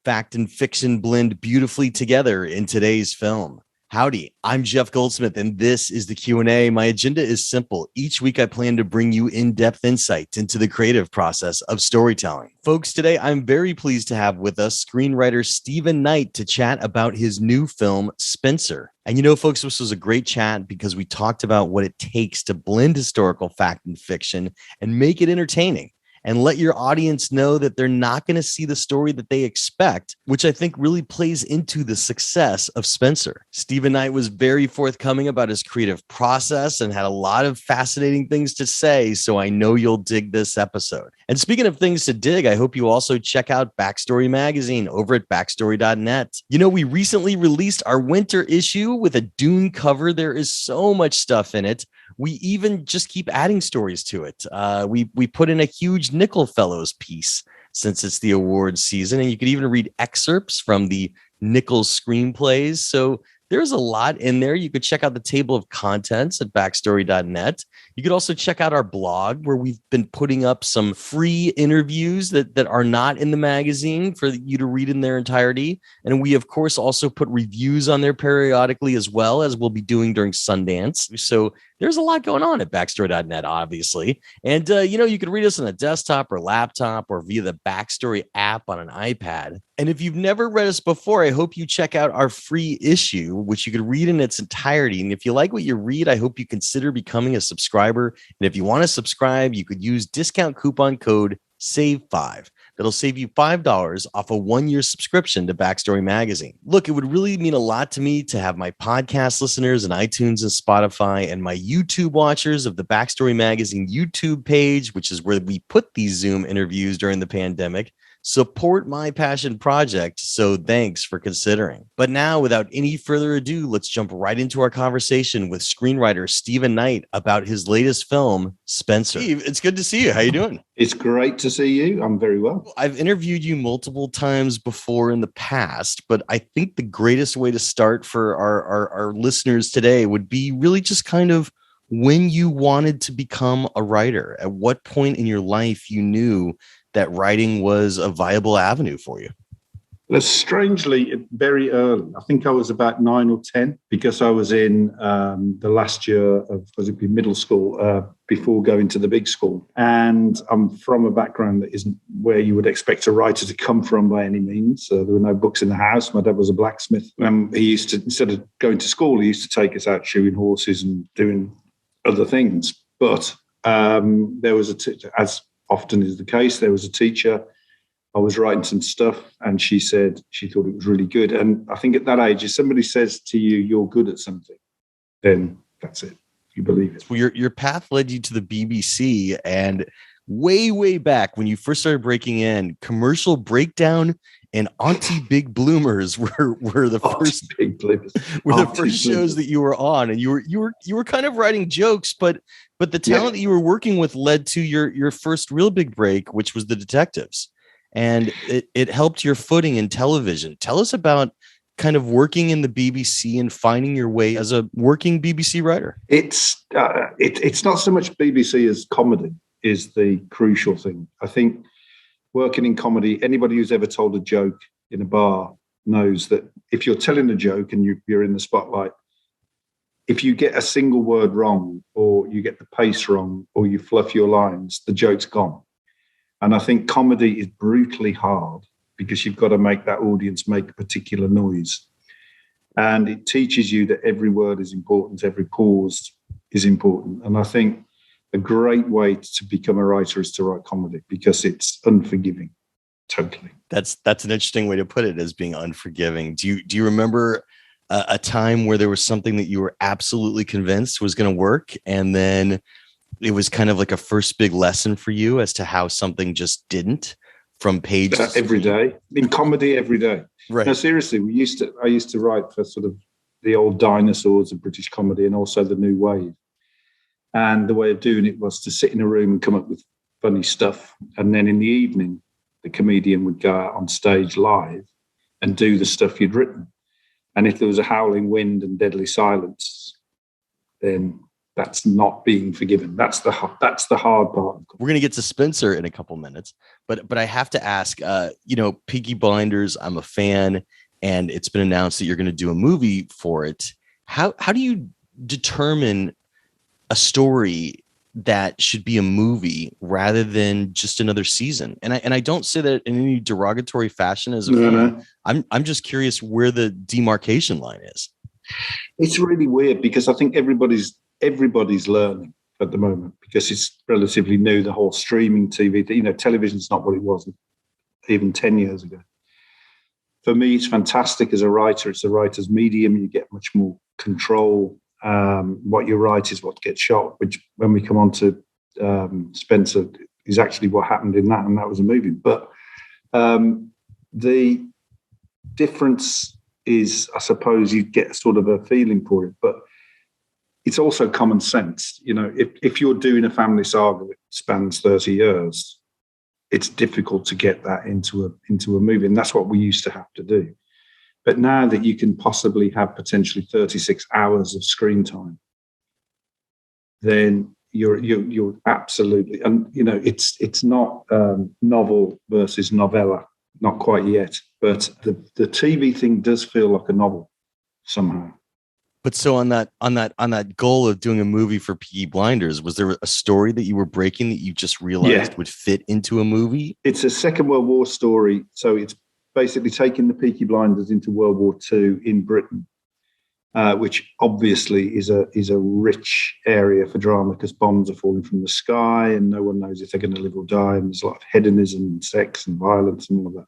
Fact and fiction blend beautifully together in today's film. Howdy, I'm Jeff Goldsmith, and this is the Q&A. My agenda is simple. Each week, I plan to bring you in-depth insight into the creative process of storytelling. Folks, today, I'm very pleased to have with us screenwriter Steven Knight to chat about his new film, Spencer. And you know, folks, this was a great chat because we talked about what it takes to blend historical fact and fiction and make it entertaining, and let your audience know that they're not going to see the story that they expect, which I think really plays into the success of Spencer. Steven Knight was very forthcoming about his creative process and had a lot of fascinating things to say, so I know you'll dig this episode. And speaking of things to dig, I hope you also check out Backstory Magazine over at backstory.net. You know, we recently released our winter issue with a Dune cover. There is so much stuff in it. We even just keep adding stories to it. We put in a huge Nickel Fellows piece since it's the awards season, and you could even read excerpts from the Nickel screenplays. So there's a lot in there. You could check out the table of contents at backstory.net. You could also check out our blog where we've been putting up some free interviews that are not in the magazine for you to read in their entirety. And we, of course, also put reviews on there periodically as well, as we'll be doing during Sundance. So there's a lot going on at backstory.net, obviously. And, you can read us on a desktop or laptop or via the Backstory app on an iPad. And if you've never read us before, I hope you check out our free issue, which you could read in its entirety. And if you like what you read, I hope you consider becoming a subscriber. And if you want to subscribe, you could use discount coupon code SAVE5. That'll save you $5 off a 1-year subscription to Backstory Magazine. Look, it would really mean a lot to me to have my podcast listeners on iTunes and Spotify and my YouTube watchers of the Backstory Magazine YouTube page, which is where we put these Zoom interviews during the pandemic, support my passion project. So thanks for considering. But now, without any further ado, let's jump right into our conversation with screenwriter Steven Knight about his latest film, Spencer. Steve, it's good to see you. How you doing? It's great to see you. I'm very well. I've interviewed you multiple times before in the past, but I think the greatest way to start for our listeners today would be really just kind of when you wanted to become a writer. At what point in your life you knew that writing was a viable avenue for you? Well, strangely, very early. I think I was about 9 or 10 because I was in the last year of middle school before going to the big school. And I'm from a background that isn't where you would expect a writer to come from by any means. There were no books in the house. My dad was a blacksmith. He used to, instead of going to school, he used to take us out shoeing horses and doing other things. But there was as often is the case, there was a teacher. I was writing some stuff and she said she thought it was really good. And I think at that age, if somebody says to you, you're good at something, then that's it. You believe it. Well, your path led you to the BBC, and way back when you first started breaking in, Commercial Breakdown and Auntie Big Bloomers were the first shows that you were on, and you were kind of writing jokes, but the talent that you were working with led to your first real big break, which was The Detectives, and it helped your footing in television. Tell us about kind of working in the BBC and finding your way as a working BBC writer. It's not so much BBC as comedy is the crucial thing. I think working in comedy, anybody who's ever told a joke in a bar knows that if you're telling a joke and you're in the spotlight, if you get a single word wrong or you get the pace wrong or you fluff your lines, the joke's gone. And I think comedy is brutally hard because you've got to make that audience make a particular noise. And it teaches you that every word is important, every pause is important. And I think a great way to become a writer is to write comedy because it's unforgiving. Totally. That's an interesting way to put it, as being unforgiving. Do you remember a time where there was something that you were absolutely convinced was going to work, and then it was kind of like a first big lesson for you as to how something just didn't from page to every day in comedy every day? Right. No, seriously, I used to write for sort of the old dinosaurs of British comedy and also the new wave. And the way of doing it was to sit in a room and come up with funny stuff. And then in the evening, the comedian would go out on stage live and do the stuff you'd written. And if there was a howling wind and deadly silence, then that's not being forgiven. That's the hard part. We're going to get to Spencer in a couple minutes, but I have to ask, Peaky Blinders, I'm a fan, and it's been announced that you're going to do a movie for it. How do you determine a story that should be a movie rather than just another season? And I don't say that in any derogatory fashion as a fan. No. I'm just curious where the demarcation line is. It's really weird because I think everybody's learning at the moment because it's relatively new, the whole streaming TV. Television's not what it was even 10 years ago. For me, it's fantastic as a writer. It's a writer's medium. You get much more control. What you write is what gets shot, which when we come on to Spencer is actually what happened in that, and that was a movie. But the difference is, I suppose, you get sort of a feeling for it, but it's also common sense. If you're doing a family saga that spans 30 years, it's difficult to get that into a movie, and that's what we used to have to do. But now that you can possibly have potentially 36 hours of screen time, then you're absolutely, and it's not novel versus novella, not quite yet. But the TV thing does feel like a novel somehow. But so on that goal of doing a movie for Peaky Blinders, was there a story that you were breaking that you just realized would fit into a movie? It's a Second World War story, so it's basically taking the Peaky Blinders into World War II in Britain, which obviously is a rich area for drama because bombs are falling from the sky and no one knows if they're going to live or die, and there's a lot of hedonism and sex and violence and all of that.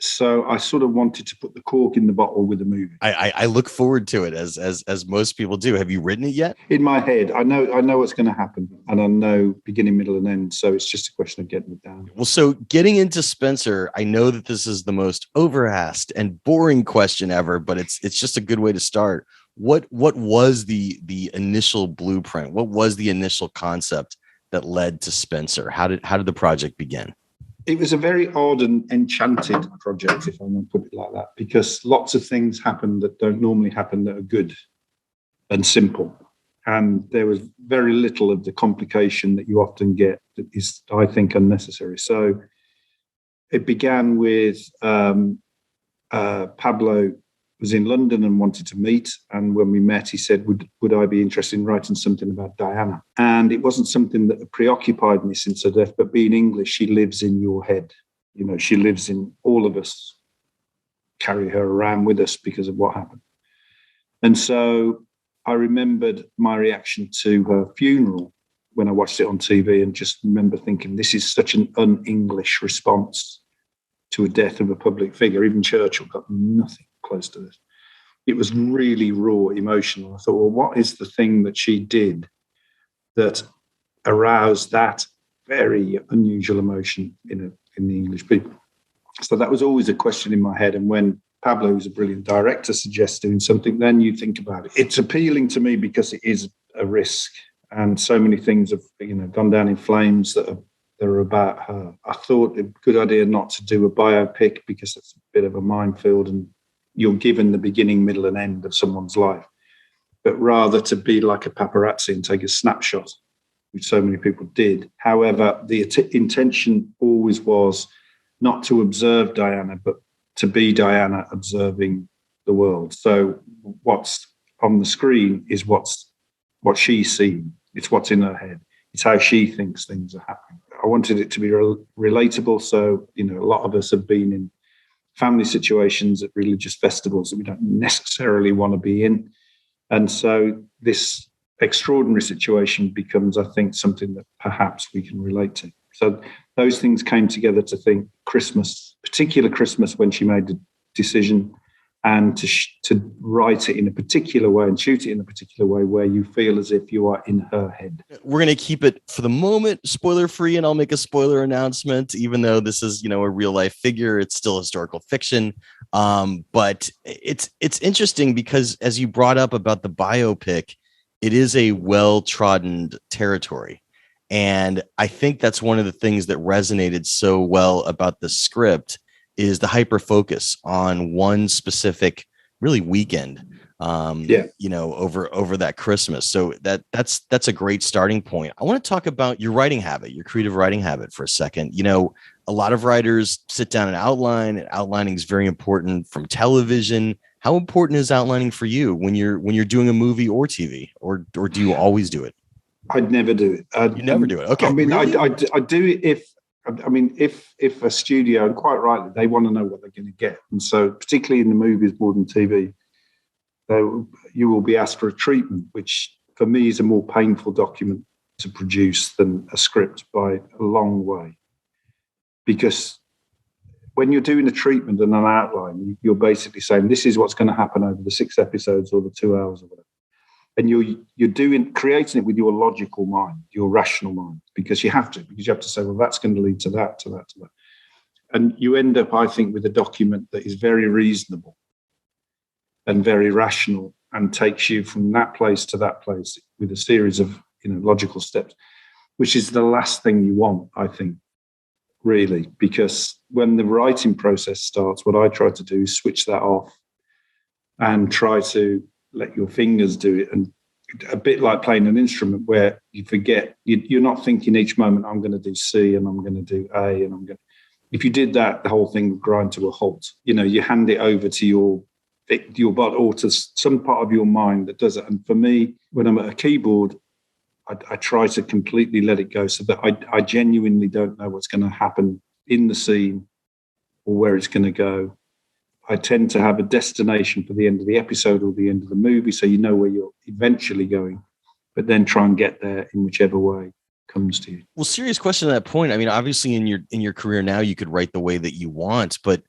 So I sort of wanted to put the cork in the bottle with the movie. I look forward to it as most people do. Have you written it yet? In my head, I know what's going to happen, and I know beginning, middle, and end. So it's just a question of getting it down. Well, so getting into Spencer, I know that this is the most overasked and boring question ever, but it's just a good way to start. What was the initial blueprint? What was the initial concept that led to Spencer? How did the project begin? It was a very odd and enchanted project, if I want to put it like that, because lots of things happen that don't normally happen that are good and simple. And there was very little of the complication that you often get that is, I think, unnecessary. So it began with Pablo was in London and wanted to meet. And when we met, he said, would I be interested in writing something about Diana? And it wasn't something that preoccupied me since her death, but being English, she lives in your head. She lives in all of us, carry her around with us because of what happened. And so I remembered my reaction to her funeral when I watched it on TV and just remember thinking, this is such an un-English response to a death of a public figure. Even Churchill got nothing close to this. It was really raw, emotional. I thought, well, what is the thing that she did that aroused that very unusual emotion in the English people? So that was always a question in my head. And when Pablo, who's a brilliant director, suggests doing something, then you think about it. It's appealing to me because it is a risk, and so many things have gone down in flames that are about her. I thought a good idea not to do a biopic because it's a bit of a minefield and you're given the beginning, middle, and end of someone's life, but rather to be like a paparazzi and take a snapshot, which so many people did. However, the intention always was not to observe Diana, but to be Diana observing the world. So what's on the screen is what she's seen. It's what's in her head. It's how she thinks things are happening. I wanted it to be relatable. So, a lot of us have been in family situations at religious festivals that we don't necessarily want to be in. And so this extraordinary situation becomes, I think, something that perhaps we can relate to. So those things came together to think Christmas, particular Christmas when she made the decision, and to write it in a particular way and shoot it in a particular way where you feel as if you are in her head. We're going to keep it for the moment spoiler free, and I'll make a spoiler announcement. Even though this is, a real life figure, it's still historical fiction. But it's interesting because, as you brought up about the biopic, it is a well-trodden territory. And I think that's one of the things that resonated so well about the script is the hyper focus on one specific really weekend Yeah. over that Christmas. So that's a great starting point. I want to talk about your writing habit, your creative writing habit for a second. A lot of writers sit down and outline, and outlining is very important from television. How important is outlining for you when you're doing a movie or TV, or do you always do it? I'd never do it. You never do it. Okay. I mean, really? I do it if a studio, and quite rightly, they want to know what they're going to get. And so particularly in the movies more than TV, you will be asked for a treatment, which for me is a more painful document to produce than a script by a long way. Because when you're doing a treatment and an outline, you're basically saying, this is what's going to happen over the 6 episodes or the 2 hours or whatever. And you're creating it with your logical mind, your rational mind, because you have to say, well, that's going to lead to that, to that, to that. And you end up, I think, with a document that is very reasonable and very rational and takes you from that place to that place with a series of logical steps, which is the last thing you want, I think, really, because when the writing process starts, what I try to do is switch that off and try to let your fingers do it. And a bit like playing an instrument where you forget, you're not thinking each moment, I'm going to do C and I'm going to do A and if you did that, the whole thing would grind to a halt. You hand it over to your body or to some part of your mind that does it. And for me, when I'm at a keyboard, I try to completely let it go so that I genuinely don't know what's going to happen in the scene or where it's going to go. I tend to have a destination for the end of the episode or the end of the movie, so you know where you're eventually going, but then try and get there in whichever way comes to you. Well, serious question at that point. I mean, obviously in your career now, you could write the way that you want, but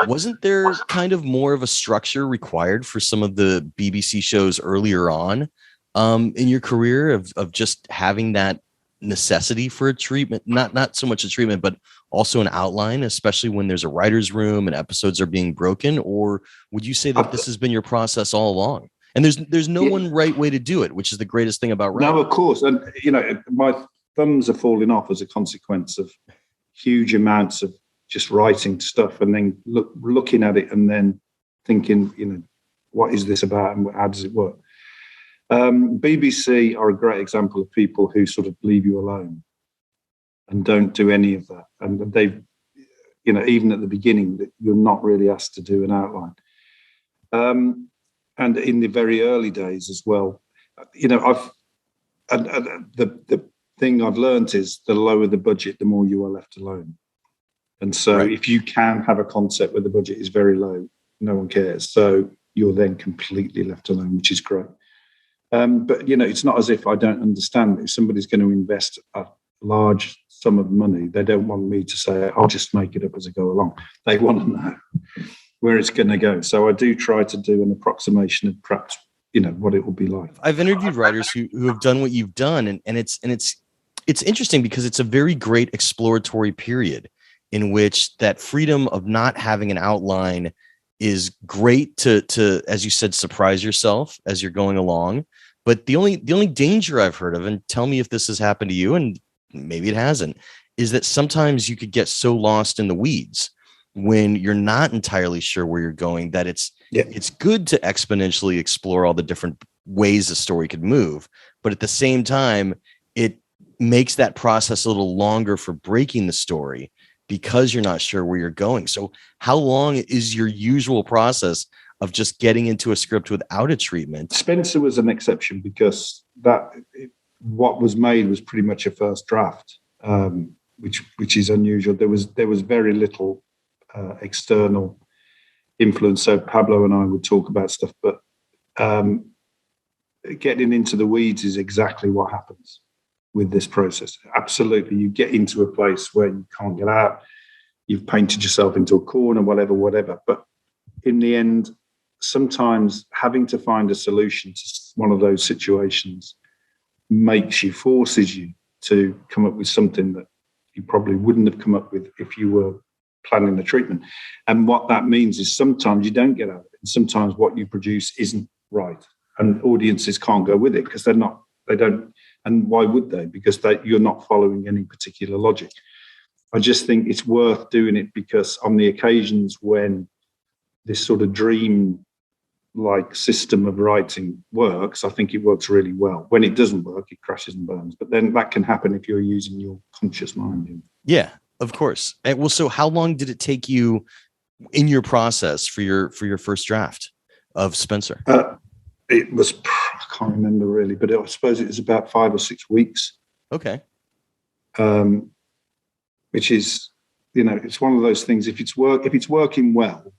wasn't there kind of more of a structure required for some of the BBC shows earlier on in your career of just having that necessity for a treatment, not so much a treatment, but also an outline, especially when there's a writer's room and episodes are being broken? Or would you say that this has been your process all along? And there's no one right way to do it, which is the greatest thing about writing. No, of course. And, my thumbs are falling off as a consequence of huge amounts of just writing stuff and then looking at it and then thinking, what is this about and how does it work? BBC are a great example of people who sort of leave you alone and don't do any of that. And they've, even at the beginning, you're not really asked to do an outline. And in the very early days as well, the thing I've learned is the lower the budget, the more you are left alone. And so if you can have a concept where the budget is very low, no one cares. So you're then completely left alone, which is great. But, it's not as if I don't understand. If somebody's going to invest a large sum of money, they don't want me to say, I'll just make it up as I go along. They want to know where it's going to go. So I do try to do an approximation of perhaps, what it will be like. I've interviewed writers who have done what you've done. And it's interesting because it's a very great exploratory period in which that freedom of not having an outline is great to, as you said, surprise yourself as you're going along. But the only danger I've heard of, and tell me if this has happened to you, and maybe it hasn't, is that sometimes you could get so lost in the weeds when you're not entirely sure where you're going that it's good to exponentially explore all the different ways the story could move. But at the same time, it makes that process a little longer for breaking the story because you're not sure where you're going. So how long is your usual process of just getting into a script without a treatment? Spencer was an exception because what was made was pretty much a first draft, which is unusual. There was very little external influence. So Pablo and I would talk about stuff, but getting into the weeds is exactly what happens with this process. Absolutely. You get into a place where you can't get out. You've painted yourself into a corner, whatever. But in the end, sometimes having to find a solution to one of those situations forces you to come up with something that you probably wouldn't have come up with if you were planning the treatment. And what that means is sometimes you don't get out of it. And sometimes what you produce isn't right. And audiences can't go with it because they don't. And why would they? Because you're not following any particular logic. I just think it's worth doing it because on the occasions when this sort of dream like system of writing works, I think it works really well. When it doesn't work, it crashes and burns. But then that can happen if you're using your conscious mind. Yeah, of course. And well, so how long did it take you in your process for your first draft of Spencer? It was, I can't remember really, but I suppose it was about 5 or 6 weeks. Okay. Which is, it's one of those things. If it's working well,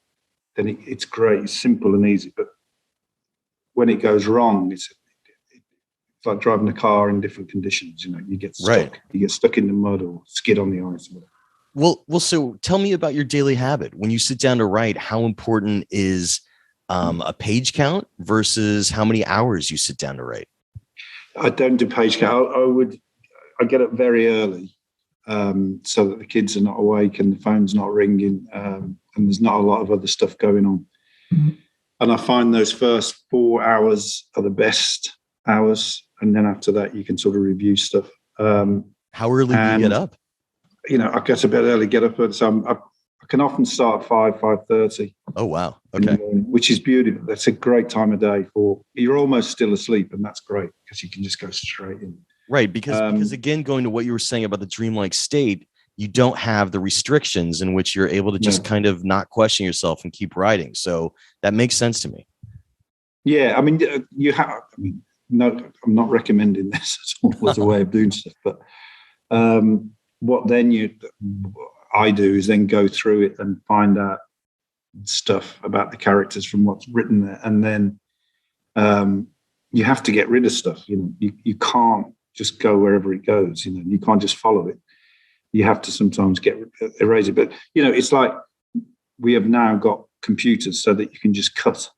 then it's great. It's simple and easy. But when it goes wrong, it's like driving a car in different conditions. You get stuck. Right. You get stuck in the mud or skid on the ice. Well. So tell me about your daily habit when you sit down to write. How important is a page count versus how many hours you sit down to write? I don't do page count. I get up very early so that the kids are not awake and the phone's not ringing. And there's not a lot of other stuff going on. Mm-hmm. And I find those first 4 hours are the best hours. And then after that, you can sort of review stuff. How early do you get up? I get to bed early, get up. So I can often start at 5:30. Oh, wow. Okay. Which is beautiful. That's a great time of day you're almost still asleep. And that's great because you can just go straight in. Right. Because again, going to what you were saying about the dreamlike state, you don't have the restrictions in which you're able to just kind of not question yourself and keep writing. So that makes sense to me. Yeah. I mean, no, I'm not recommending this at all as a way of doing stuff, but what then I do is then go through it and find out stuff about the characters from what's written there. And then you have to get rid of stuff. You can't just go wherever it goes. You can't just follow it. You have to sometimes erase it. But, it's like we have now got computers so that you can just cut.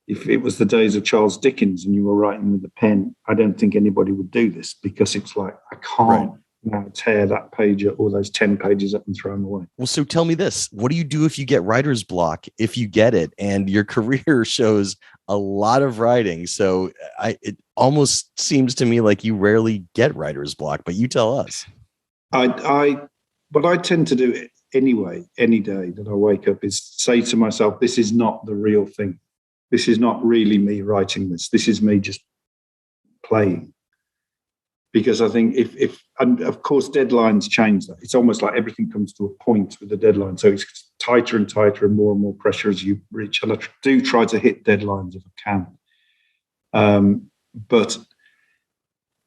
If it was the days of Charles Dickens and you were writing with a pen, I don't think anybody would do this because it's like, I can't now tear that page or those 10 pages up and throw them away. Well, so tell me this. What do you do if you get writer's block, if you get it, and your career shows a lot of writing? So it almost seems to me like you rarely get writer's block, but you tell us. What I tend to do anyway, any day that I wake up is say to myself, this is not the real thing. This is not really me writing this. This is me just playing. Because I think and of course, deadlines change that. It's almost like everything comes to a point with the deadline. So it's tighter and tighter and more pressure as you reach. And I do try to hit deadlines if I can. But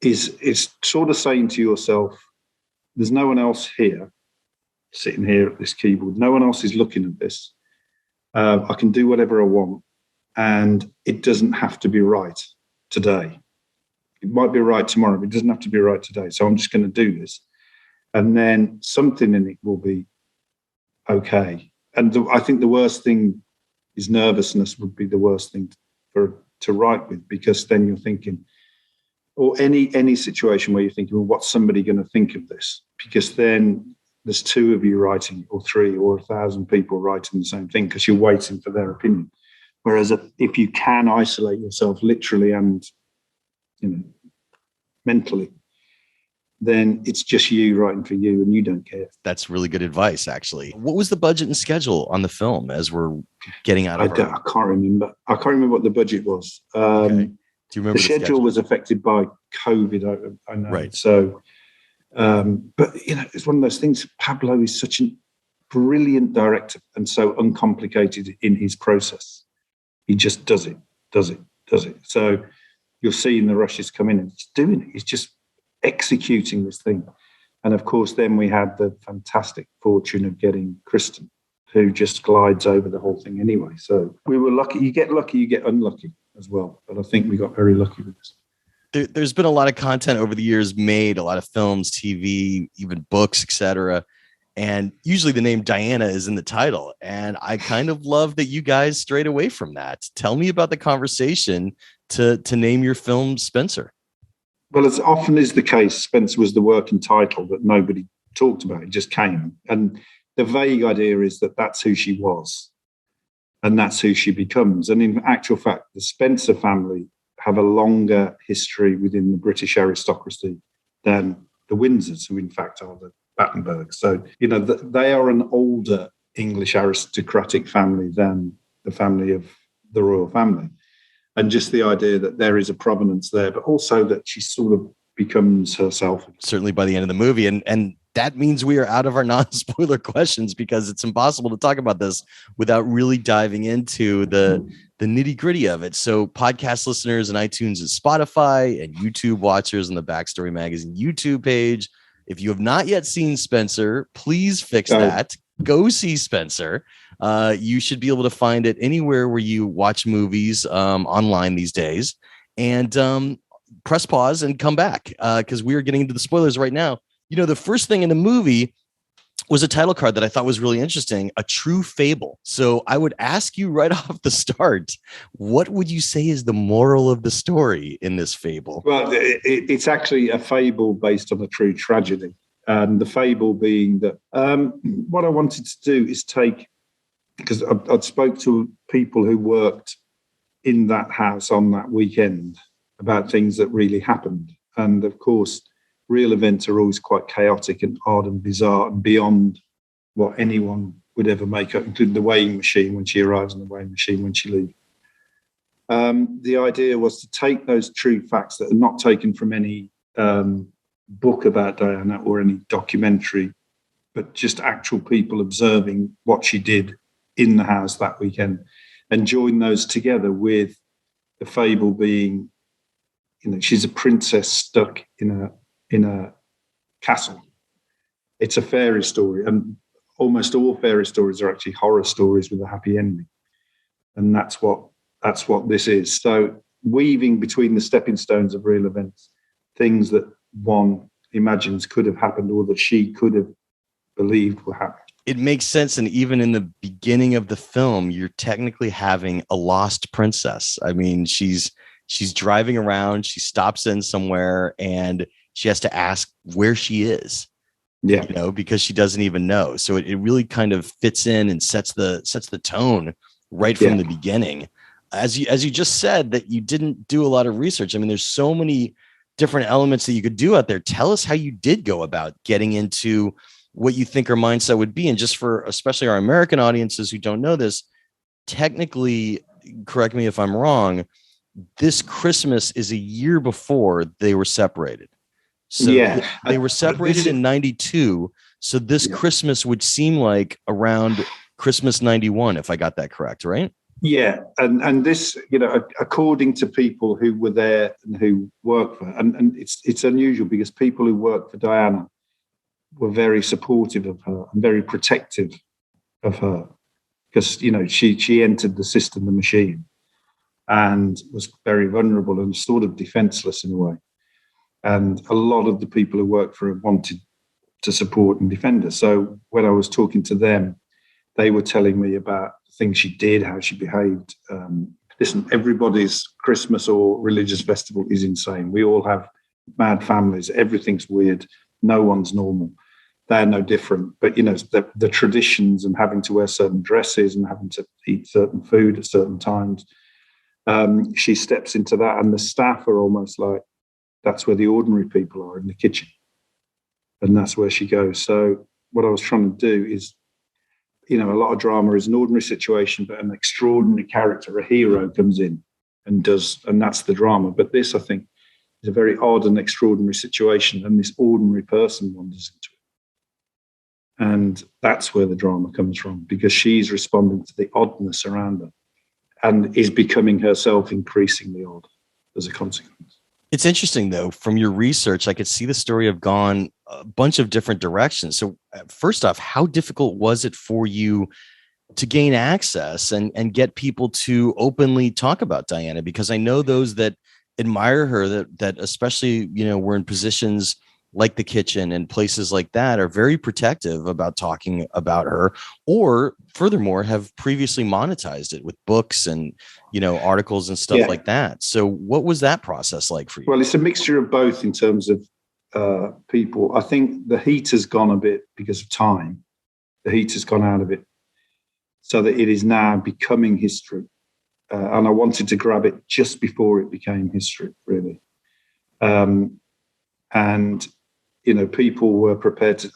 it's sort of saying to yourself, there's no one else here, sitting here at this keyboard. No one else is looking at this. I can do whatever I want. And it doesn't have to be right today. It might be right tomorrow, but it doesn't have to be right today. So I'm just going to do this. And then something in it will be okay. And I think the worst thing is nervousness would be the worst thing to write with, because then you're thinking, or any situation where you're thinking, well, what's somebody going to think of this? Because then there's 2 of you writing, or 3, or 1,000 people writing the same thing because you're waiting for their opinion. Whereas if you can isolate yourself literally and mentally, then it's just you writing for you and you don't care. That's really good advice, actually. What was the budget and schedule on the film as we're getting out of I can't remember. I can't remember what the budget was. Okay. Do you remember the schedule was affected by COVID, I know. Right. So, but, it's one of those things. Pablo is such a brilliant director and so uncomplicated in his process. He just does it. So you're seeing the rushes come in and he's doing it. He's just executing this thing. And of course, then we had the fantastic fortune of getting Kristen, who just glides over the whole thing anyway. So we were lucky. You get lucky, you get unlucky as well. But I think we got very lucky with this. There's been a lot of content over the years made, a lot of films, TV, even books, etc. And usually the name Diana is in the title. And I kind of love that you guys strayed away from that. Tell me about the conversation to name your film Spencer. Well, as often is the case, Spencer was the working title that nobody talked about. It just came. And the vague idea is that that's who she was and that's who she becomes. And in actual fact, the Spencer family have a longer history within the British aristocracy than the Windsors, who in fact are the Battenbergs. So, they are an older English aristocratic family than the family of the royal family. And just the idea that there is a provenance there, but also that she sort of becomes herself. Certainly by the end of the movie. And that means we are out of our non-spoiler questions, because it's impossible to talk about this without really diving into the nitty-gritty of it. So podcast listeners and iTunes and Spotify, and YouTube watchers on the Backstory Magazine YouTube page, if you have not yet seen Spencer, please fix that. Go see Spencer. You should be able to find it anywhere where you watch movies online these days. And press pause and come back, because we are getting into the spoilers right now. You know, the first thing in the movie was a title card that I thought was really interesting, A True Fable. So I would ask you right off the start, what would you say is the moral of the story in this fable? Well, it's actually a fable based on a true tragedy. And the fable being that what I wanted to do is take, because I'd spoke to people who worked in that house on that weekend about things that really happened. And of course, real events are always quite chaotic and odd and bizarre and beyond what anyone would ever make up, including the weighing machine when she arrives and the weighing machine when she leaves. The idea was to take those true facts that are not taken from any book about Diana or any documentary, but just actual people observing what she did in the house that weekend, and join those together with the fable being, you know, she's a princess stuck in a castle. It's a fairy story, and almost all fairy stories are actually horror stories with a happy ending, and that's what this is. So weaving between the stepping stones of real events, things that one imagines could have happened or that she could have believed were happening. It makes sense. And even in the beginning of the film, you're technically having a lost princess. I mean, she's driving around, she stops in somewhere, and she has to ask where she is. Yeah. You know, because she doesn't even know. So it really kind of fits in and sets the tone right from the beginning. As you just said, that you didn't do a lot of research. I mean, there's so many different elements that you could do out there. Tell us how you did go about getting into what you think her mindset would be. And just for especially our American audiences who don't know this, technically, correct me if I'm wrong, this Christmas is a year before they were separated. So they were separated in 92. So this Christmas would seem like around Christmas 91, if I got that correct, right? Yeah. And this, you know, according to people who were there and who worked for her, and it's unusual because people who worked for Diana were very supportive of her and very protective of her, because, you know, she entered the system, the machine, and was very vulnerable and sort of defenseless in a way. And a lot of the people who worked for her wanted to support and defend her. So when I was talking to them, they were telling me about things she did, how she behaved. Listen, everybody's Christmas or religious festival is insane. We all have mad families. Everything's weird. No one's normal. They're no different. But, you know, the traditions and having to wear certain dresses and having to eat certain food at certain times, she steps into that. And the staff are almost like, that's where the ordinary people are, in the kitchen. And that's where she goes. So what I was trying to do is, you know, a lot of drama is an ordinary situation, but an extraordinary character, a hero, comes in and that's the drama. But this, I think, is a very odd and extraordinary situation, and this ordinary person wanders into it. And that's where the drama comes from, because she's responding to the oddness around her and is becoming herself increasingly odd as a consequence. It's interesting, though, from your research, I could see the story have gone a bunch of different directions. So first off, how difficult was it for you to gain access and get people to openly talk about Diana? Because I know those that admire her, that especially, you know, were in positions like the kitchen and places like that, are very protective about talking about her, or furthermore have previously monetized it with books and, you know, articles and stuff like that. So what was that process like for you? Well, it's a mixture of both in terms of people. I think the heat has gone a bit because of time. The heat has gone out of it so that it is now becoming history. And I wanted to grab it just before it became history, really. And, you know, people were prepared to,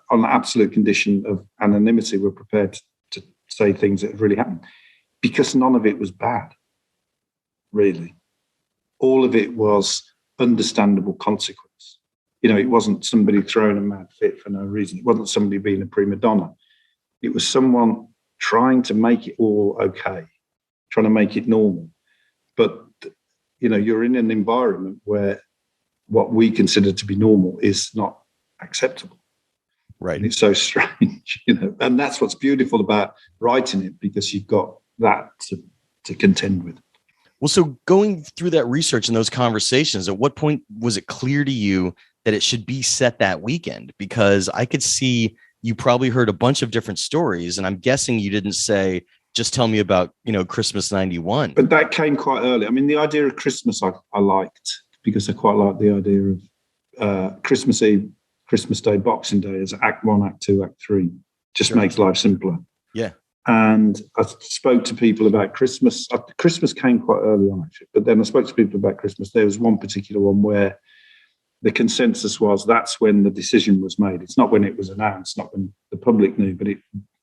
on the absolute condition of anonymity, were prepared to say things that had really happened. because none of it was bad, really. All of it was understandable consequence. It wasn't somebody throwing a mad fit for no reason. It wasn't somebody being a prima donna. It was someone trying to make it all okay, trying to make it normal. But, you're in an environment where what we consider to be normal is not acceptable. Right. And it's so strange, and that's what's beautiful about writing it, because you've got that to contend with. Well, so going through that research and those conversations, at what point was it clear to you that it should be set that weekend? Because I could see you probably heard a bunch of different stories, and I'm guessing you didn't say, just tell me about, Christmas 91. But that came quite early. I mean, the idea of Christmas I liked, because I quite like the idea of Christmas Eve, Christmas Day, Boxing Day as Act 1, Act 2, Act 3. Just makes life simpler. Yeah. And I spoke to people about Christmas. Christmas came quite early on, actually. But then I spoke to people about Christmas. There was one particular one where the consensus was that's when the decision was made. It's not when it was announced, not when the public knew, but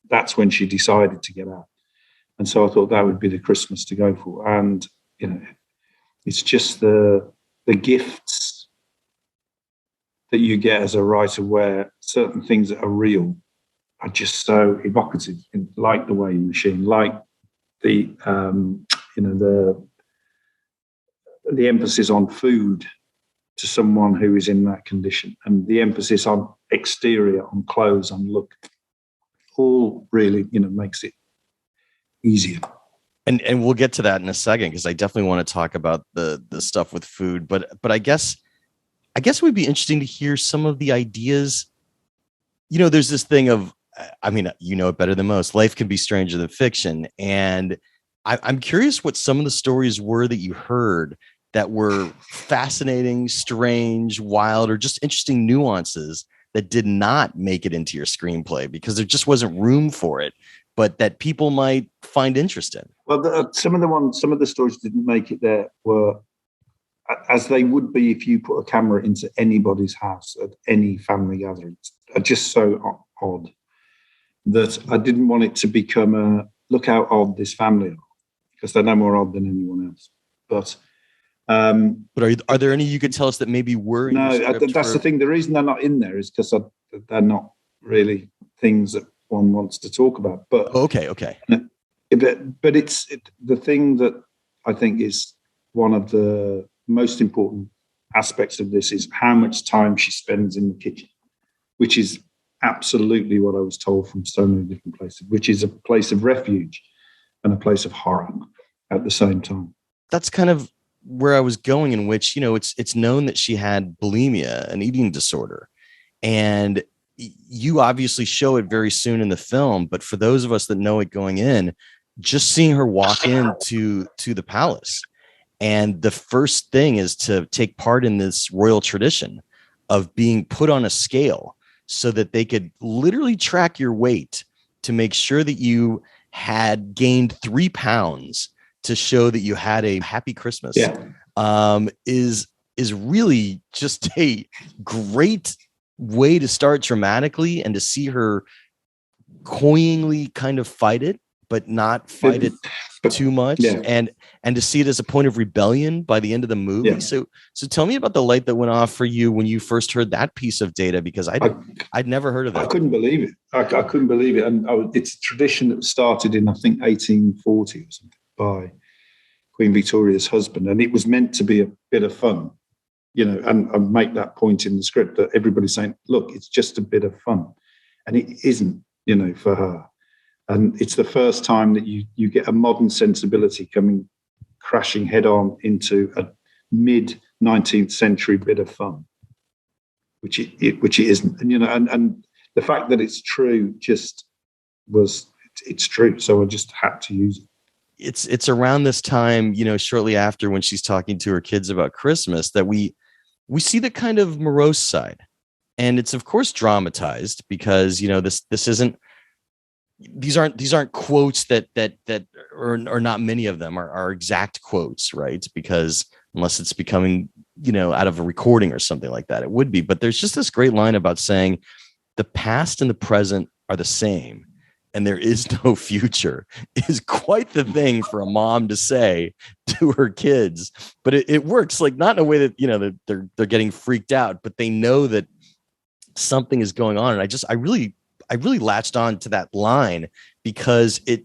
that's when she decided to get out. And so I thought that would be the Christmas to go for. And, it's just the gifts that you get as a writer, where certain things that are real are just so evocative, like the weighing machine, like the emphasis on food to someone who is in that condition, and the emphasis on exterior, on clothes, on look, all really, makes it easier. And we'll get to that in a second, because I definitely want to talk about the stuff with food. But I guess it would be interesting to hear some of the ideas. There's this thing of, I mean, it better than most. Life can be stranger than fiction. And I'm curious what some of the stories were that you heard that were fascinating, strange, wild, or just interesting nuances that did not make it into your screenplay because there just wasn't room for it, but that people might find interest in. Well, some of the stories didn't make it there were, as they would be if you put a camera into anybody's house at any family gathering, are just so odd that I didn't want it to become a look how odd this family are, because they're no more odd than anyone else. But are there any you could tell us that maybe were? No, that's the thing. The reason they're not in there is because they're not really things that one wants to talk about. But okay. But it's the thing that I think is one of the most important aspects of this is how much time she spends in the kitchen, which is absolutely what I was told from so many different places, which is a place of refuge and a place of horror at the same time. That's kind of where I was going, in which, it's known that she had bulimia, an eating disorder. And you obviously show it very soon in the film, but for those of us that know it going in, just seeing her walk into the palace, and the first thing is to take part in this royal tradition of being put on a scale so that they could literally track your weight to make sure that you had gained 3 pounds to show that you had a happy Christmas. Is really just a great way to start dramatically, and to see her coyingly kind of fight it, but not fight it too much, and to see it as a point of rebellion by the end of the movie. Yeah. So tell me about the light that went off for you when you first heard that piece of data, because I'd never heard of that. I couldn't believe it. I couldn't believe it. And it's a tradition that started in, I think, 1840 or something, by Queen Victoria's husband. And it was meant to be a bit of fun, and I make that point in the script that everybody's saying, look, it's just a bit of fun. And it isn't, for her. And it's the first time that you get a modern sensibility coming crashing head on into a mid-19th century bit of fun, which it isn't. And and the fact that it's true it's true. So I just had to use it. It's around this time, shortly after, when she's talking to her kids about Christmas, that we see the kind of morose side, and it's of course dramatized because this isn't. These aren't quotes that or not many of them are exact quotes, right? Because unless it's becoming, out of a recording or something like that, it would be. But there's just this great line about saying the past and the present are the same, and there is no future is quite the thing for a mom to say to her kids. But it works, like, not in a way that, that they're getting freaked out, but they know that something is going on. And I really latched on to that line because it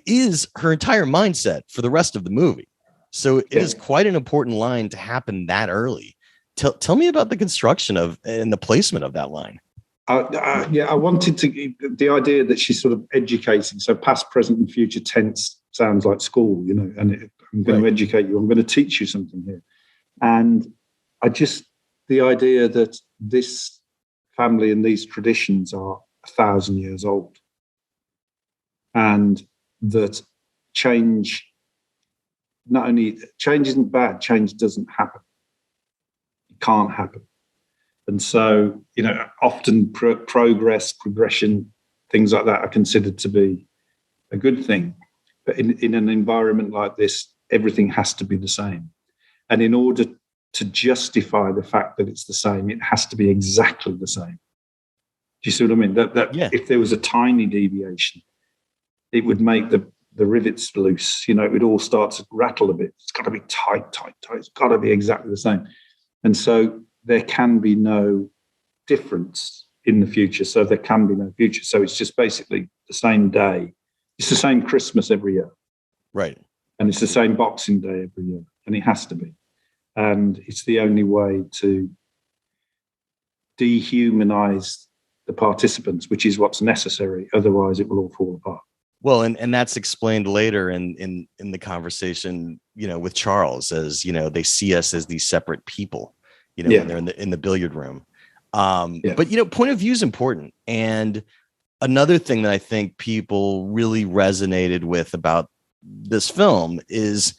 is her entire mindset for the rest of the movie. So it is quite an important line to happen that early. Tell me about the construction of and the placement of that line. I wanted the idea that she's sort of educating. So past, present, and future tense sounds like school, and I'm going to educate you. I'm going to teach you something here. And the idea that this family and these traditions are 1,000 years old, and that change isn't bad, change doesn't happen. It can't happen. And so, often progression, things like that are considered to be a good thing. But in an environment like this, everything has to be the same. And in order to justify the fact that it's the same, it has to be exactly the same. Do you see what I mean? That if there was a tiny deviation, it would make the rivets loose. It would all start to rattle a bit. It's got to be tight. It's got to be exactly the same. And so there can be no difference in the future. So there can be no future. So it's just basically the same day. It's the same Christmas every year. Right. And it's the same Boxing Day every year. And it has to be. And it's the only way to dehumanize the participants, which is what's necessary. Otherwise, it will all fall apart. Well, and that's explained later in the conversation, with Charles, as, they see us as these separate people, when they're in the billiard room. But, point of view is important. And another thing that I think people really resonated with about this film is,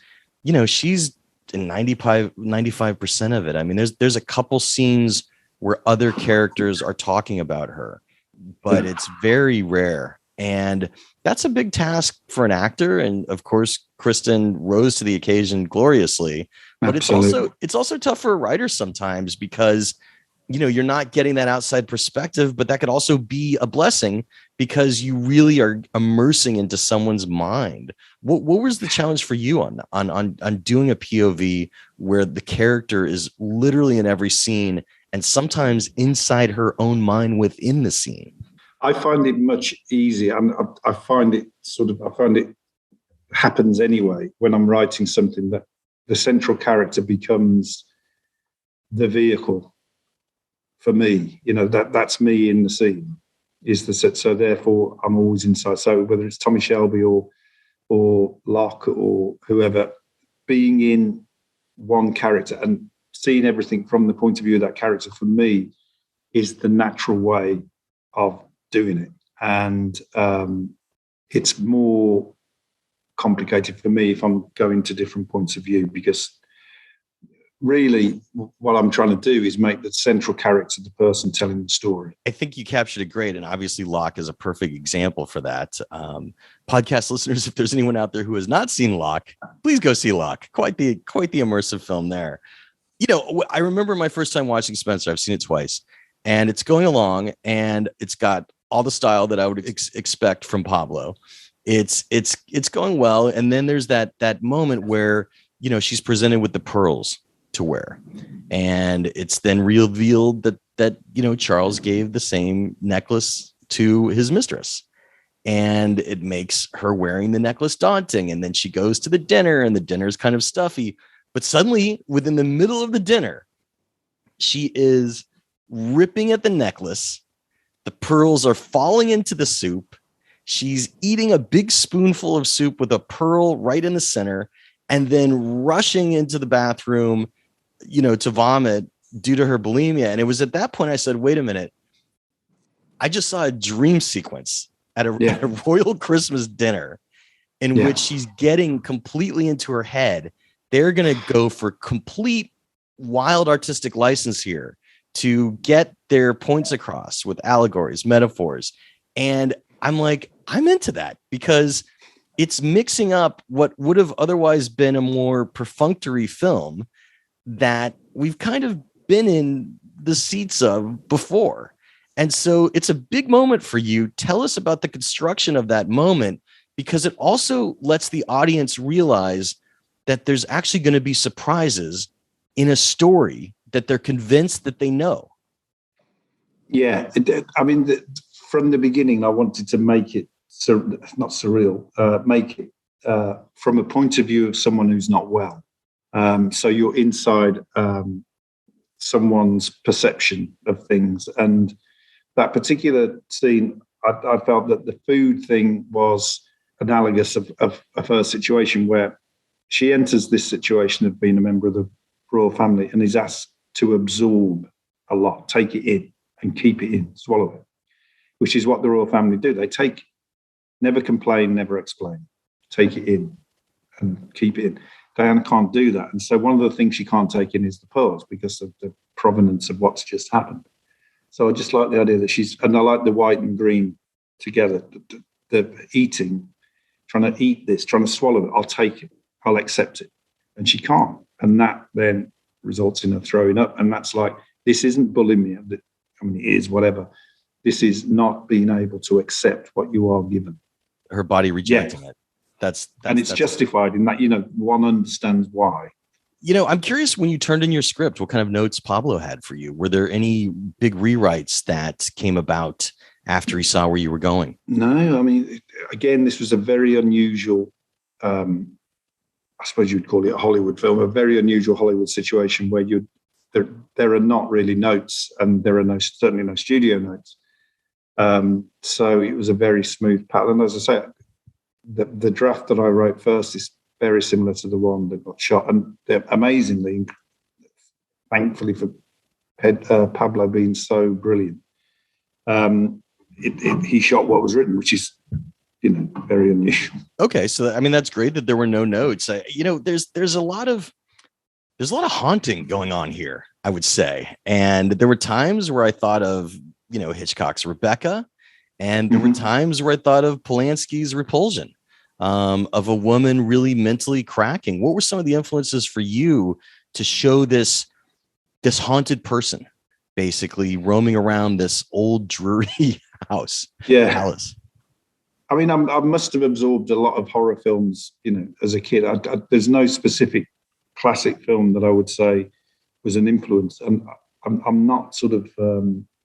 she's in 95% of it. I mean, there's a couple scenes where other characters are talking about her, but it's very rare. And that's a big task for an actor. And of course, Kristen rose to the occasion gloriously, but Absolutely. it's also tough for a writer sometimes because, you're not getting that outside perspective, but that could also be a blessing because you really are immersing into someone's mind. What was the challenge for you on doing a POV where the character is literally in every scene and sometimes inside her own mind within the scene? I find it much easier. I find it happens anyway when I'm writing something that the central character becomes the vehicle for me. That's me in the scene is the set. So therefore I'm always inside. So whether it's Tommy Shelby or Locke or whoever, being in one character and seeing everything from the point of view of that character for me is the natural way of doing it. And it's more complicated for me if I'm going to different points of view, because really what I'm trying to do is make the central character the person telling the story. I think you captured it great. And obviously Locke is a perfect example for that. Podcast listeners, if there's anyone out there who has not seen Locke, please go see Locke. Quite the immersive film there. I remember my first time watching Spencer. I've seen it twice, and it's going along and it's got all the style that I would expect from Pablo. It's going well. And then there's that moment where, she's presented with the pearls to wear. And it's then revealed that Charles gave the same necklace to his mistress. And it makes her wearing the necklace daunting. And then she goes to the dinner, and the dinner's kind of stuffy. But suddenly, within the middle of the dinner, she is ripping at the necklace. The pearls are falling into the soup. She's eating a big spoonful of soup with a pearl right in the center, and then rushing into the bathroom, to vomit due to her bulimia. And it was at that point I said, wait a minute. I just saw a dream sequence at a royal Christmas dinner in which she's getting completely into her head. They're going to go for complete wild artistic license here to get their points across with allegories, metaphors. And I'm like, I'm into that because it's mixing up what would have otherwise been a more perfunctory film that we've kind of been in the seats of before. And so it's a big moment for you. Tell us about the construction of that moment, because it also lets the audience realize that there's actually going to be surprises in a story that they're convinced that they know. Yeah, I mean, from the beginning, I wanted to make it not surreal, make it from a point of view of someone who's not well. So you're inside someone's perception of things. And that particular scene, I felt that the food thing was analogous of her situation, where she enters this situation of being a member of the royal family and is asked to absorb a lot, take it in and keep it in, swallow it, which is what the royal family do. They take, never complain, never explain, take it in and keep it in. Diana can't do that. And so one of the things she can't take in is the pearls because of the provenance of what's just happened. So I just like the idea that and I like the white and green together, the eating, trying to eat this, trying to swallow it. I'll take it, I'll accept it. And she can't. And that then results in her throwing up. And that's like, this isn't bulimia. I mean, it is, whatever. This is not being able to accept what you are given. Her body rejecting it. That's justified in that, one understands why. I'm curious, when you turned in your script, what kind of notes Pablo had for you? Were there any big rewrites that came about after he saw where you were going? No, I mean, again, this was a very unusual, I suppose you'd call it a Hollywood film, a very unusual Hollywood situation where there are not really notes, and there are certainly no studio notes. So it was a very smooth pattern. As I say, the draft that I wrote first is very similar to the one that got shot, and amazingly, thankfully for Pablo being so brilliant, he shot what was written, which is very unusual. Okay, so I mean that's great that there were no notes. There's a lot of haunting going on here, I would say, and there were times where I thought of Hitchcock's Rebecca, and there were times where I thought of Polanski's Repulsion, of a woman really mentally cracking. What were some of the influences for you to show this haunted person basically roaming around this old dreary house? Yeah. Alice. I mean, I must have absorbed a lot of horror films, as a kid. There's no specific classic film that I would say was an influence. And I'm not sort of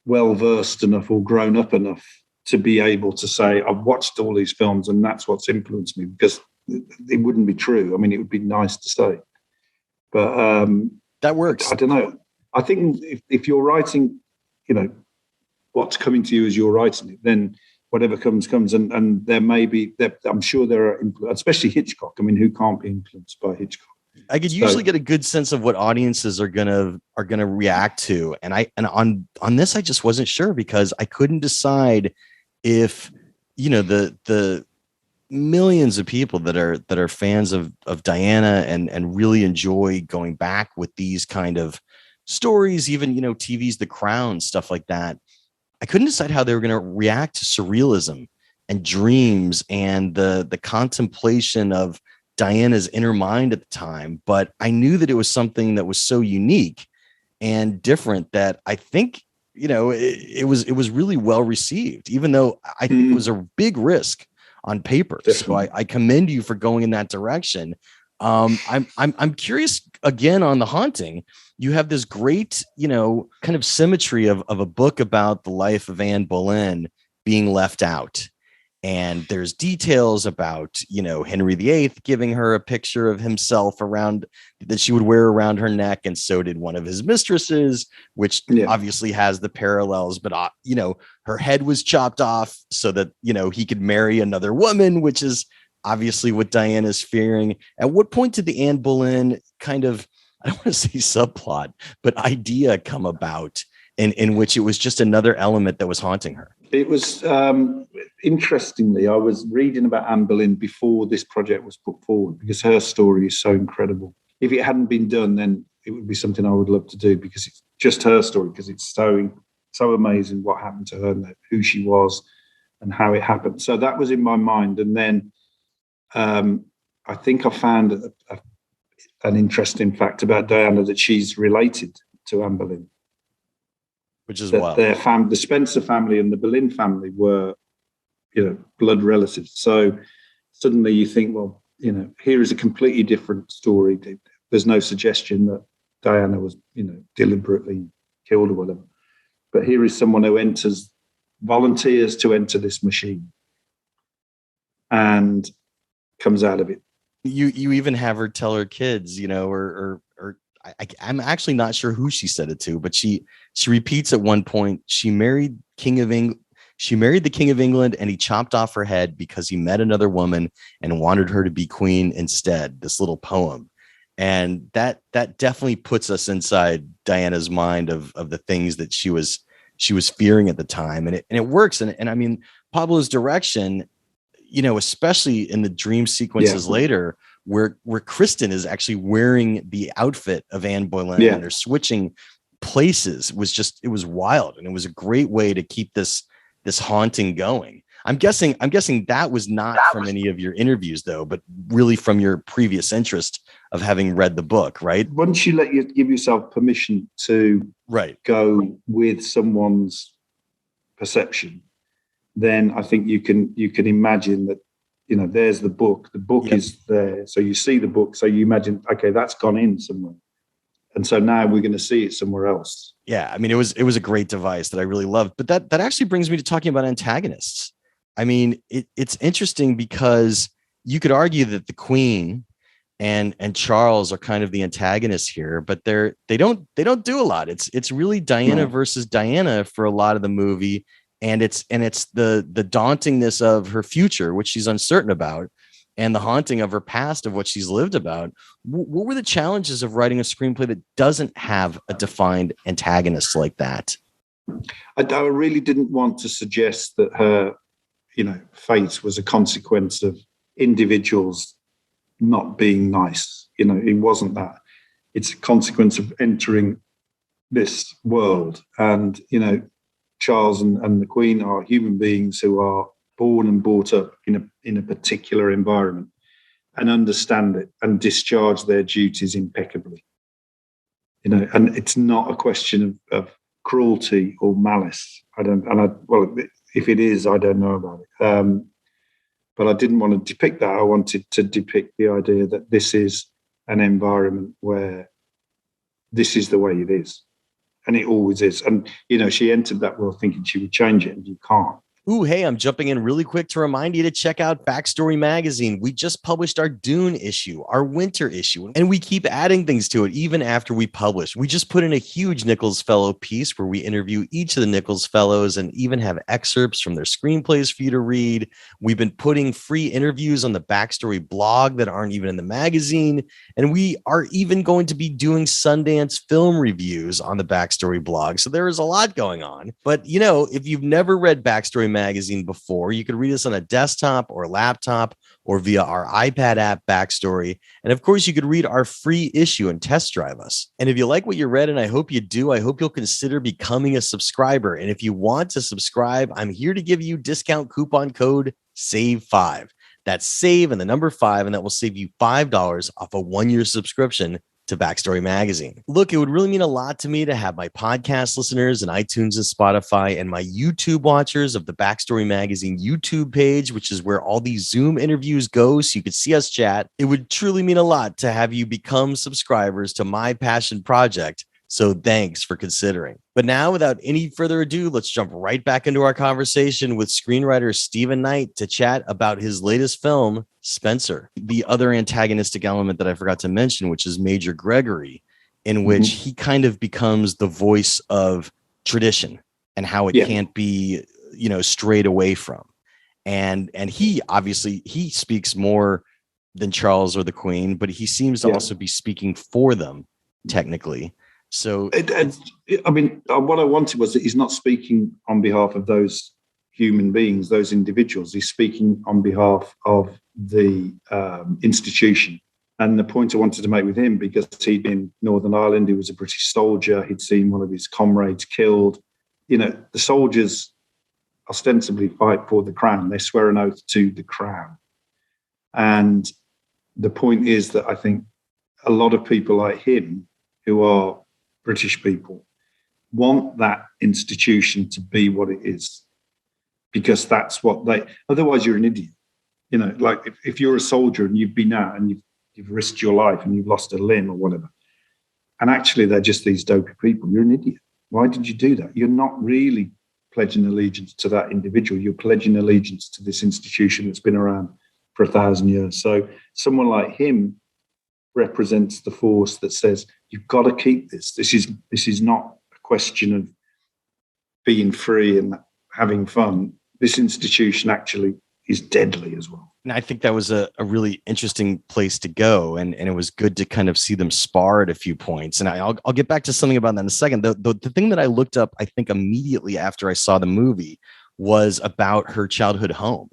well-versed enough or grown up enough to be able to say I've watched all these films and that's what's influenced me, because it wouldn't be true. I mean, it would be nice to say, but that works. I don't know. I think if you're writing, what's coming to you as you're writing it, then whatever comes. And there may be, I'm sure there are, especially Hitchcock. I mean, who can't be influenced by Hitchcock? I could usually get a good sense of what audiences are gonna react to, and on this I just wasn't sure, because I couldn't decide if the millions of people that are fans of Diana and really enjoy going back with these kind of stories, even TV's The Crown, stuff like that. I couldn't decide how they were going to react to surrealism and dreams and the contemplation of Diana's inner mind at the time. But I knew that it was something that was so unique and different that I think, it was really well received, even though I think it was a big risk on paper. Definitely. So I commend you for going in that direction. I'm curious again on The Haunting. You have this great, kind of symmetry of a book about the life of Anne Boleyn being left out. And there's details about, Henry VIII giving her a picture of himself around that she would wear around her neck. And so did one of his mistresses, which obviously has the parallels. But, her head was chopped off so that, he could marry another woman, which is obviously what Diana's fearing. At what point did the Anne Boleyn kind of, I don't want to say subplot, but idea come about in which it was just another element that was haunting her? It was, interestingly, I was reading about Anne Boleyn before this project was put forward, because her story is so incredible. If it hadn't been done, then it would be something I would love to do, because it's just her story, because it's so amazing what happened to her and who she was and how it happened. So that was in my mind. And then I think I found an interesting fact about Diana, that she's related to Anne Boleyn. which is that wild. the Spencer family and the Boleyn family were, blood relatives. So suddenly you think, well, here is a completely different story. There's no suggestion that Diana was, deliberately killed or whatever. But here is someone who volunteers to enter this machine and comes out of it. You even have her tell her kids, I'm actually not sure who she said it to, but she repeats at one point, she married the King of England and he chopped off her head because he met another woman and wanted her to be queen instead. This little poem. And that definitely puts us inside Diana's mind of the things that she was fearing at the time. And it works. And I mean, Pablo's direction, especially in the dream sequences later, where Kristen is actually wearing the outfit of Anne Boleyn and they're switching places, it was wild. And it was a great way to keep this haunting going. I'm guessing that was not from any of your interviews though, but really from your previous interest of having read the book, right? Once you give yourself permission to go with someone's perception, then I think you can imagine that, there's the book. The book is there. So you see the book. So you imagine, okay, that's gone in somewhere. And so now we're going to see it somewhere else. Yeah. I mean, it was a great device that I really loved, but that actually brings me to talking about antagonists. I mean, it's interesting because you could argue that the Queen and Charles are kind of the antagonists here, but they don't do a lot. It's really Diana versus Diana for a lot of the movie. And it's the dauntingness of her future, which she's uncertain about, and the haunting of her past, of what she's lived about. What were the challenges of writing a screenplay that doesn't have a defined antagonist like that? I really didn't want to suggest that her, fate was a consequence of individuals not being nice. It wasn't that. It's a consequence of entering this world. And, Charles and the Queen are human beings who are born and brought up in a particular environment and understand it and discharge their duties impeccably. And it's not a question of cruelty or malice. If it is, I don't know about it. But I didn't want to depict that. I wanted to depict the idea that this is an environment where this is the way it is. And it always is. And, she entered that world thinking she would change it, and you can't. Ooh, hey, I'm jumping in really quick to remind you to check out Backstory Magazine. We just published our Dune issue, our winter issue, and we keep adding things to it even after we publish. We just put in a huge Nichols Fellow piece where we interview each of the Nichols Fellows and even have excerpts from their screenplays for you to read. We've been putting free interviews on the Backstory blog that aren't even in the magazine, and we are even going to be doing Sundance film reviews on the Backstory blog. So there is a lot going on. But, if you've never read Backstory Magazine before, you could read us on a desktop or laptop or via our iPad app Backstory. And of course, you could read our free issue and test drive us. And if you like what you read, and I hope you do, I hope you'll consider becoming a subscriber. And if you want to subscribe, I'm here to give you discount coupon code SAVE5. That's SAVE and the number 5, and that will save you $5 off a 1-year subscription to Backstory Magazine. Look, it would really mean a lot to me to have my podcast listeners and iTunes and Spotify and my YouTube watchers of the Backstory Magazine YouTube page, which is where all these Zoom interviews go so you could see us chat. It would truly mean a lot to have you become subscribers to my passion project. So thanks for considering. But now, without any further ado, let's jump right back into our conversation with screenwriter Stephen Knight to chat about his latest film, Spencer. The other antagonistic element that I forgot to mention, which is Major Gregory, in which he kind of becomes the voice of tradition and how it can't be, strayed away from. And he obviously, he speaks more than Charles or the Queen, but he seems to also be speaking for them technically. So, what I wanted was that he's not speaking on behalf of those human beings, those individuals. He's speaking on behalf of the institution. And the point I wanted to make with him, because he'd been in Northern Ireland, he was a British soldier, he'd seen one of his comrades killed. The soldiers ostensibly fight for the crown. They swear an oath to the crown. And the point is that I think a lot of people like him, who are British people, want that institution to be what it is, because that's what otherwise you're an idiot. Like if you're a soldier and you've been out and you've risked your life and you've lost a limb or whatever, and actually they're just these dopey people, you're an idiot. Why did you do that? You're not really pledging allegiance to that individual. You're pledging allegiance to this institution that's been around for 1,000 years. So someone like him represents the force that says, you've got to keep this. This is not a question of being free and having fun. This institution actually is deadly as well. And I think that was a really interesting place to go. And it was good to kind of see them spar at a few points. And I'll get back to something about that in a second. The thing that I looked up, I think immediately after I saw the movie, was about her childhood home.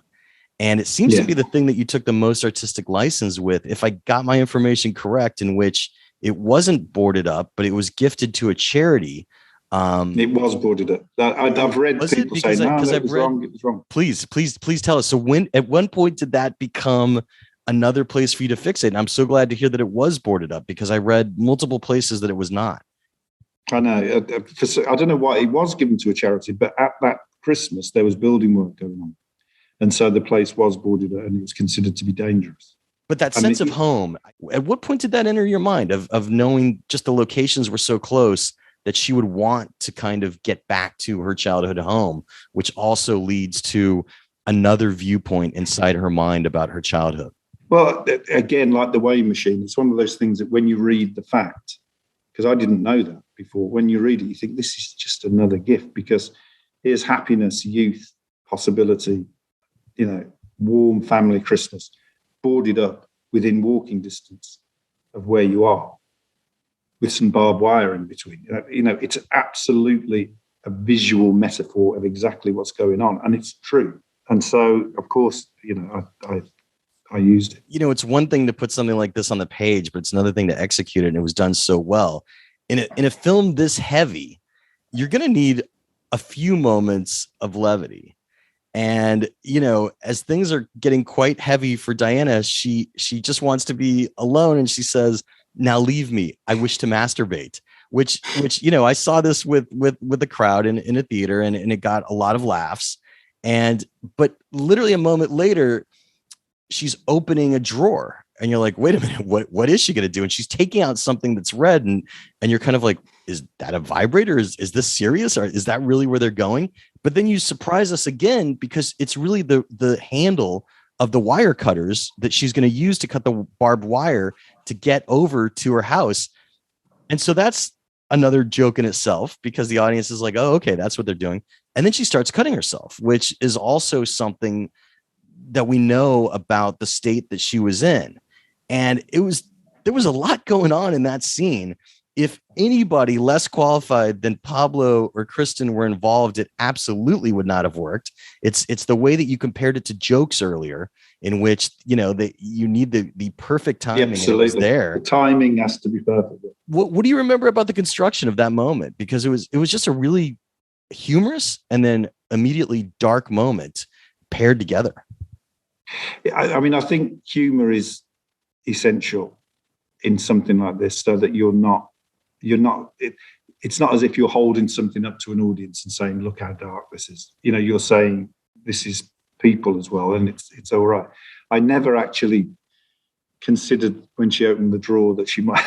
And it seems to be the thing that you took the most artistic license with, if I got my information correct, in which it wasn't boarded up, but it was gifted to a charity. It was boarded up. I've read people say, no, it was wrong. Please tell us. So at one point did that become another place for you to fixate? And I'm so glad to hear that it was boarded up, because I read multiple places that it was not. I know. I don't know why it was given to a charity, but at that Christmas, there was building work going on. And so the place was boarded up and it was considered to be dangerous. But that sense of home, at what point did that enter your mind of knowing just the locations were so close that she would want to kind of get back to her childhood home, which also leads to another viewpoint inside her mind about her childhood? Well, again, like the weighing machine, it's one of those things that when you read the fact, because I didn't know that before, when you read it, you think this is just another gift, because here's happiness, youth, possibility, warm family Christmas, boarded up within walking distance of where you are, with some barbed wire in between. It's absolutely a visual metaphor of exactly what's going on, and it's true. And so, of course, I used it. It's one thing to put something like this on the page, but it's another thing to execute it, and it was done so well. In a film this heavy, you're going to need a few moments of levity. And, as things are getting quite heavy for Diana, she just wants to be alone, and she says, "Now leave me. I wish to masturbate," which, I saw this with the crowd in a theater, and it got a lot of laughs. But literally a moment later, she's opening a drawer and you're like, wait a minute, what is she going to do? And she's taking out something that's red, and you're kind of like, is that a vibrator? Is this serious? Or is that really where they're going? But then you surprise us again, because it's really the handle of the wire cutters that she's going to use to cut the barbed wire to get over to her house. And so that's another joke in itself, because the audience is like, oh, okay, that's what they're doing. And then she starts cutting herself, which is also something that we know about the state that she was in. And there was a lot going on in that scene. If anybody less qualified than Pablo or Kristen were involved, it absolutely would not have worked. It's the way that you compared it to jokes earlier, in which, that you need the perfect timing. Absolutely. It was there. The timing has to be perfect. What do you remember about the construction of that moment? Because it was just a really humorous and then immediately dark moment paired together. I think humor is essential in something like this, so that it's not as if you're holding something up to an audience and saying, look how dark this is. You're saying this is people as well, and it's all right. I never actually considered when she opened the drawer that she might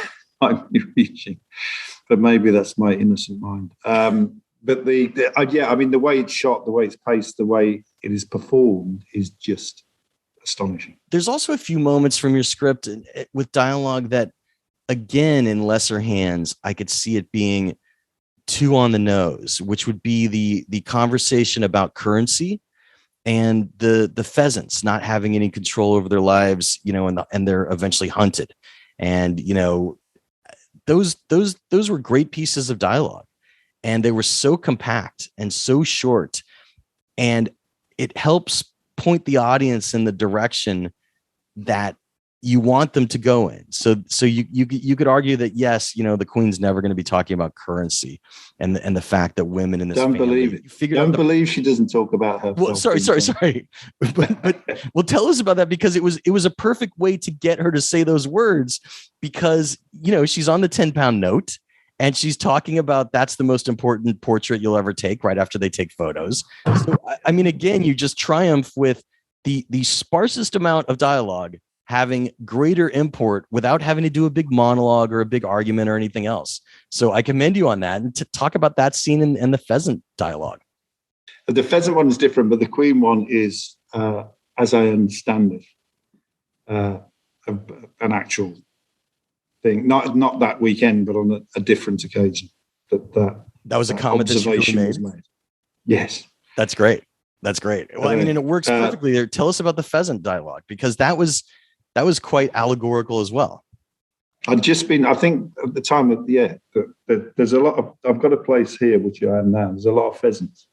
be reaching, but maybe that's my innocent mind. But the way it's shot, the way it's paced, the way it is performed is just astonishing. There's also a few moments from your script with dialogue that, again, in lesser hands, I could see it being too on the nose, which would be the conversation about currency and the pheasants not having any control over their lives, and they're eventually hunted. And, those were great pieces of dialogue, and they were so compact and so short, and it helps point the audience in the direction that you want them to go in. So you could argue that, yes, the Queen's never going to be talking about currency and the fact that women in this don't family, believe it. Don't believe she doesn't talk about her. Well, sorry. But well, tell us about that, because it was a perfect way to get her to say those words, because she's on the 10-pound note, And she's talking about that's the most important portrait you'll ever take right after they take photos. So, I mean, again, you just triumph with the sparsest amount of dialogue having greater import without having to do a big monologue or a big argument or anything else. So I commend you on that. And to talk about that scene and the pheasant dialogue. The pheasant one is different, but the queen one is, as I understand it, an actual thing. Not that weekend, but on a different occasion. That was a comment that you really made. Yes. That's great. That's great. Well, I mean, and it works perfectly there. Tell us about the pheasant dialogue, because that was quite allegorical as well. I'd just been, I think at the time of, there's a lot of, I've got a place here, which I am now. There's a lot of pheasants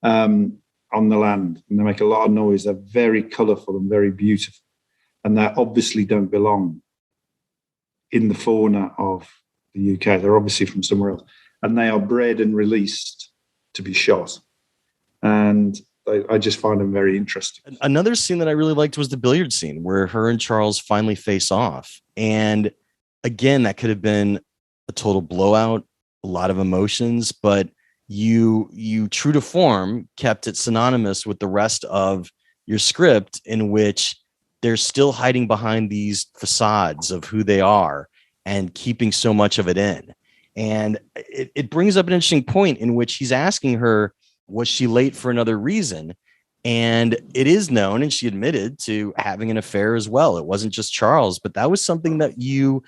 on the land, and they make a lot of noise. They're very colourful and very beautiful. And they obviously don't belong in the fauna of the UK. They're obviously from somewhere else. And they are bred and released to be shot. And I just find them very interesting. Another scene that I really liked was the billiard scene where her and Charles finally face off. And again, that could have been a total blowout, a lot of emotions, but you true to form kept it synonymous with the rest of your script, in which they're still hiding behind these facades of who they are and keeping so much of it in. And it brings up an interesting point in which he's asking her, was she late for another reason? And it is known, and she admitted to having an affair as well. It wasn't just Charles, but that was something that you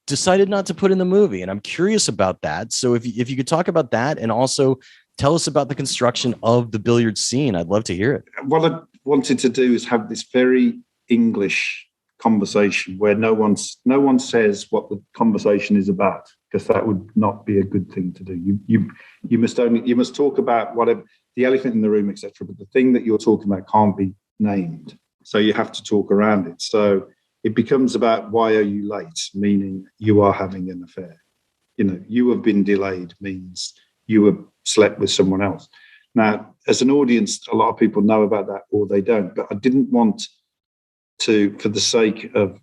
decided not to put in the movie. And I'm curious about that. So if you could talk about that, and also tell us about the construction of the billiard scene, I'd love to hear it. What I wanted to do is have this very English conversation where no one says what the conversation is about, because that would not be a good thing to do. You must talk about whatever, the elephant in the room, etc. But the thing that you're talking about can't be named, so you have to talk around it. So it becomes about, why are you late? Meaning you are having an affair. You have been delayed means you have slept with someone else. Now, as an audience, a lot of people know about that, or they don't. But I didn't want to, for the sake of,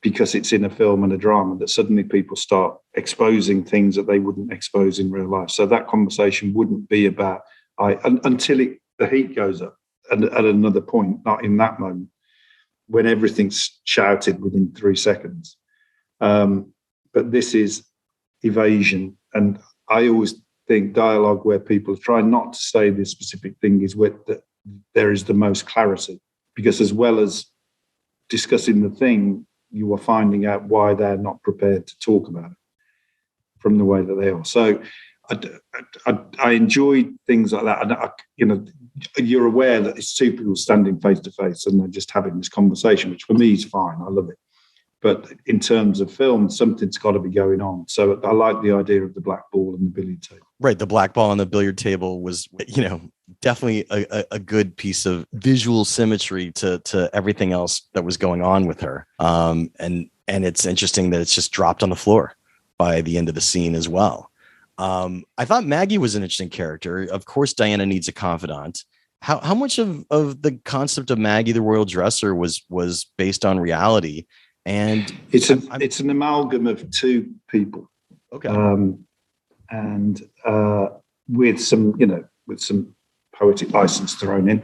because it's in a film and a drama, that suddenly people start exposing things that they wouldn't expose in real life. So that conversation wouldn't be about until the heat goes up, and at another point, not in that moment, when everything's shouted within 3 seconds. But this is evasion. And I always think dialogue where people try not to say this specific thing is where there is the most clarity, because as well as discussing the thing, you are finding out why they're not prepared to talk about it from the way that they are. So I enjoy things like that. And you're aware that it's two people standing face to face and they're just having this conversation, which for me is fine. I love it. But in terms of film, something's got to be going on. So I like the idea of the black ball and the billiard table. Right. The black ball on the billiard table was, definitely a good piece of visual symmetry to everything else that was going on with her. And it's interesting that it's just dropped on the floor by the end of the scene as well. I thought Maggie was an interesting character. Of course, Diana needs a confidant. How much of the concept of Maggie, the royal dresser, was based on reality? And it's an amalgam of two people. Okay. And with some poetic license thrown in.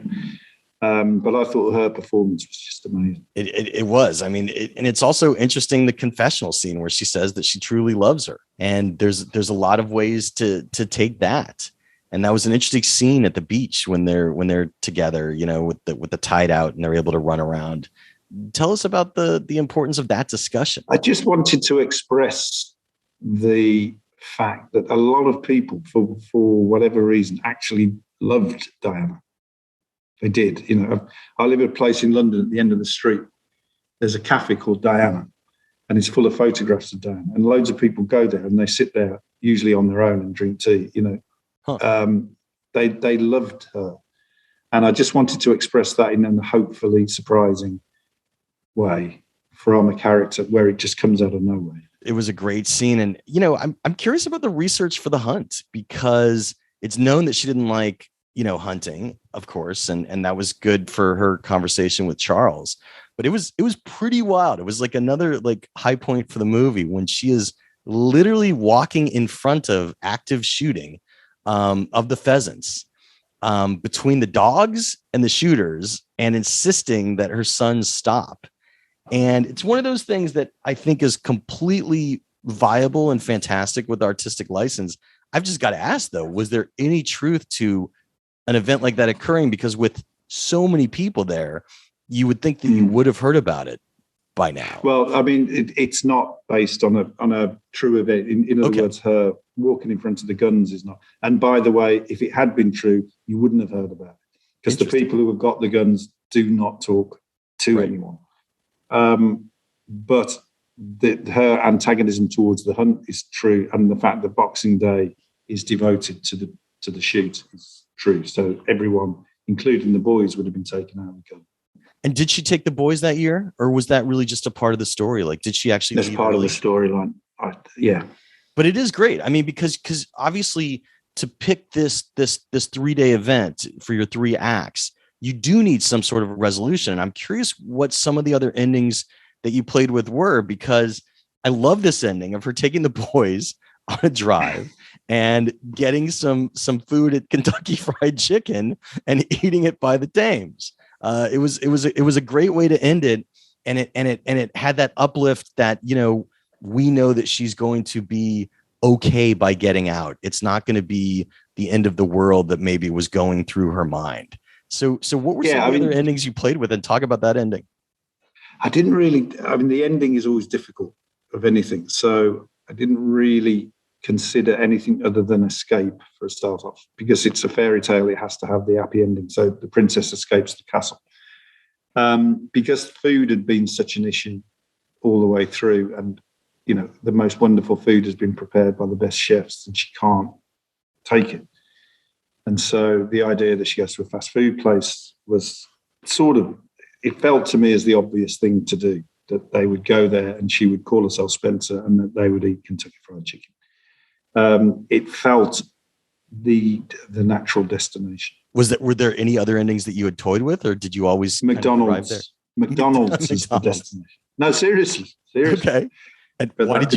But I thought her performance was just amazing. It was. I mean, and it's also interesting, the confessional scene where she says that she truly loves her. And there's a lot of ways to take that. And that was an interesting scene at the beach when they're together, with the tide out and they're able to run around. Tell us about the importance of that discussion. I just wanted to express the fact that a lot of people, for whatever reason, actually loved Diana. They did. I live in a place in London at the end of the street. There's a cafe called Diana, and it's full of photographs of Diana. And loads of people go there and they sit there, usually on their own, and drink tea. They loved her, and I just wanted to express that in a hopefully surprising way from a character where it just comes out of nowhere. It was a great scene, and I'm curious about the research for the hunt, because it's known that she didn't like hunting, of course, and that was good for her conversation with Charles. But it was pretty wild. It was like another high point for the movie when she is literally walking in front of active shooting of the pheasants between the dogs and the shooters and insisting that her son stop. And it's one of those things that I think is completely viable and fantastic with artistic license. I've just got to ask, though, was there any truth to an event like that occurring? Because with so many people there, you would think that you would have heard about it by now. Well, I mean, it's not based on a true event. In other words, her walking in front of the guns is not. And by the way, if it had been true, you wouldn't have heard about it, because the people who have got the guns do not talk to anyone. But her antagonism towards the hunt is true, and the fact that Boxing Day is devoted to the shoot is true. So everyone, including the boys, would have been taken out of the gun. And did she take the boys that year, or was that really just a part of the story? Like, did she actually? That's part of the storyline. Yeah. But it is great. I mean, because obviously to pick this 3-day event for your 3 acts, you do need some sort of a resolution. And I'm curious what some of the other endings that you played with were, because I love this ending of her taking the boys on a drive and getting some food at Kentucky Fried Chicken and eating it by the Thames. It was a great way to end it, and it had that uplift that, you know, we know that she's going to be okay by getting out. It's not going to be the end of the world that maybe was going through her mind. So what were some other endings you played with, and talk about that ending? I didn't really. I mean, the ending is always difficult of anything, so I didn't really consider anything other than escape for a start off, because it's a fairy tale. It has to have the happy ending. So the princess escapes the castle. Because food had been such an issue all the way through, and, you know, the most wonderful food has been prepared by the best chefs, and she can't take it. And so the idea that she goes to a fast food place was sort of, it felt to me as the obvious thing to do, that they would go there and she would call herself Spencer and that they would eat Kentucky Fried Chicken. It felt the natural destination. Were there any other endings that you had toyed with, or did you always McDonald's? Kind of McDonald's is the destination. No, seriously. Okay. And why did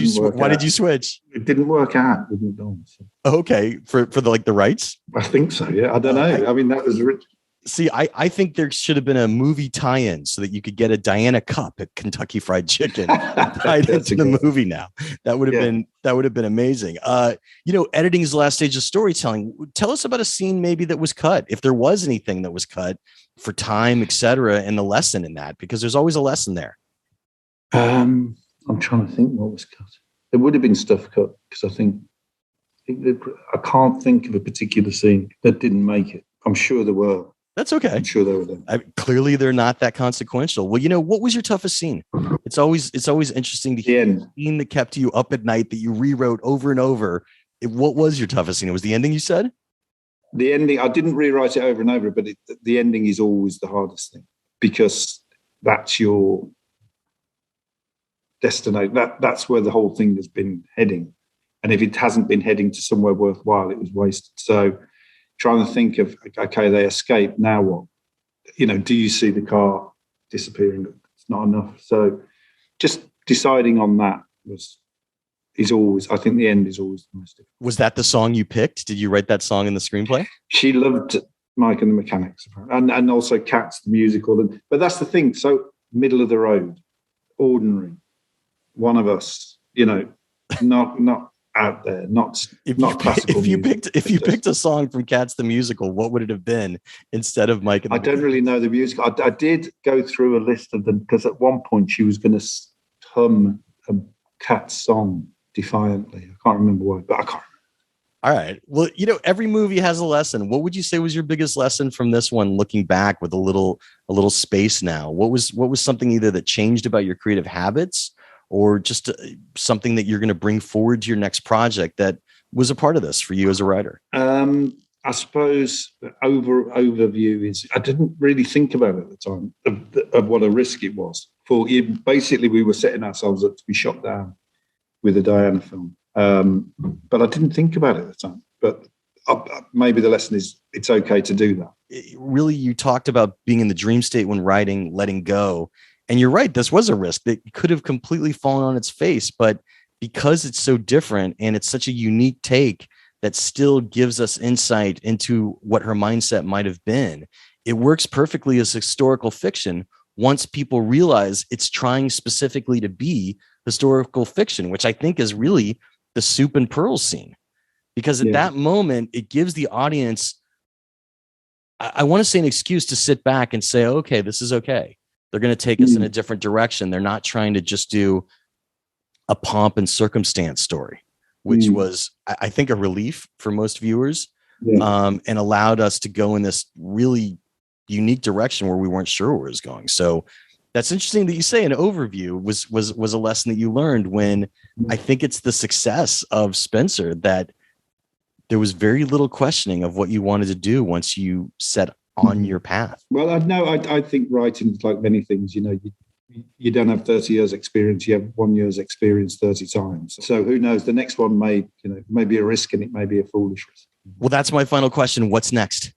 you switch? It didn't work out with McDonald's. Okay, for the rights? I think so. Yeah, I don't know. I mean, that was rich. See, I think there should have been a movie tie-in so that you could get a Diana Cup at Kentucky Fried Chicken tied into the movie now. That would have been amazing. You know, editing is the last stage of storytelling. Tell us about a scene maybe that was cut, if there was anything that was cut for time, etc., and the lesson in that, because there's always a lesson there. I'm trying to think what was cut. There would have been stuff cut, because I can't think of a particular scene that didn't make it. I'm sure there were. That's okay. I'm sure they were there. Clearly, they're not that consequential. Well, you know, what was your toughest scene? It's always interesting to hear the scene that kept you up at night, that you rewrote over and over. What was your toughest scene? It was the ending, you said? The ending, I didn't rewrite it over and over, but the ending is always the hardest thing, because that's your destination. That's where the whole thing has been heading. And if it hasn't been heading to somewhere worthwhile, it was wasted. So trying to think of, okay, they escaped, now what? You know, do you see the car disappearing? It's not enough. So just deciding on that is always, I think the end is always the most difficult. Was that the song you picked? Did you write that song in the screenplay? She loved Mike and the Mechanics, and also Cats, the musical. But that's the thing. So middle of the road, ordinary, one of us, you know, not out there, not classical. If you picked a song from Cats the musical, what would it have been instead of Mike? I don't really know the music. I did go through a list of them, because at one point she was going to hum a Cats song defiantly. I can't remember why, but I can't remember. All right. Well, you know, every movie has a lesson. What would you say was your biggest lesson from this one, looking back with a little space now? What was something either that changed about your creative habits, or just something that you're going to bring forward to your next project that was a part of this for you as a writer? I suppose the overview is, I didn't really think about it at the time of what a risk it was. Basically, we were setting ourselves up to be shot down with a Diana film. But I didn't think about it at the time. But maybe the lesson is it's okay to do that. Really, you talked about being in the dream state when writing, letting go. And you're right, this was a risk that could have completely fallen on its face, but because it's so different and it's such a unique take that still gives us insight into what her mindset might have been, it works perfectly as historical fiction once people realize it's trying specifically to be historical fiction, which I think is really the soup and pearls scene. Because at that moment, it gives the audience, I want to say, an excuse to sit back and say, okay, this is okay. They're going to take us in a different direction. They're not trying to just do a pomp and circumstance story, which was, I think, a relief for most viewers, and allowed us to go in this really unique direction where we weren't sure where it was going. So that's interesting that you say an overview was a lesson that you learned when I think it's the success of Spencer that there was very little questioning of what you wanted to do once you set on your path. Well, I think writing is like many things, you don't have 30 years experience, you have 1 year's experience 30 times. So who knows, the next one may be a risk, and it may be a foolish risk. Well, that's my final question. What's next?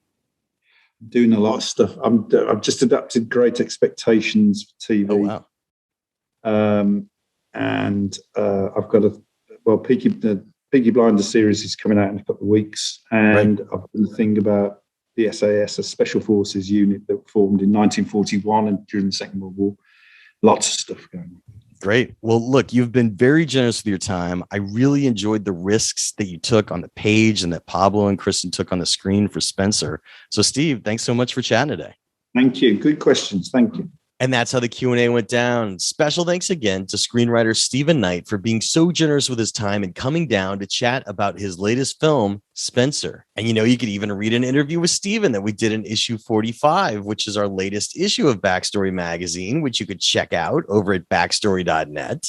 Doing a lot of stuff. I've just adapted Great Expectations for TV. Oh, wow. And I've got the Peaky Blinders series is coming out in a couple of weeks. And I've done a thing about the SAS, a special forces unit that formed in 1941 and during the Second World War. Lots of stuff going on. Great. Well, look, you've been very generous with your time. I really enjoyed the risks that you took on the page and that Pablo and Kristen took on the screen for Spencer. So, Steve, thanks so much for chatting today. Thank you. Good questions. Thank you. And that's how the Q&A went down. Special thanks again to screenwriter Stephen Knight for being so generous with his time and coming down to chat about his latest film, Spencer. And you could even read an interview with Stephen that we did in issue 45, which is our latest issue of Backstory Magazine, which you could check out over at backstory.net.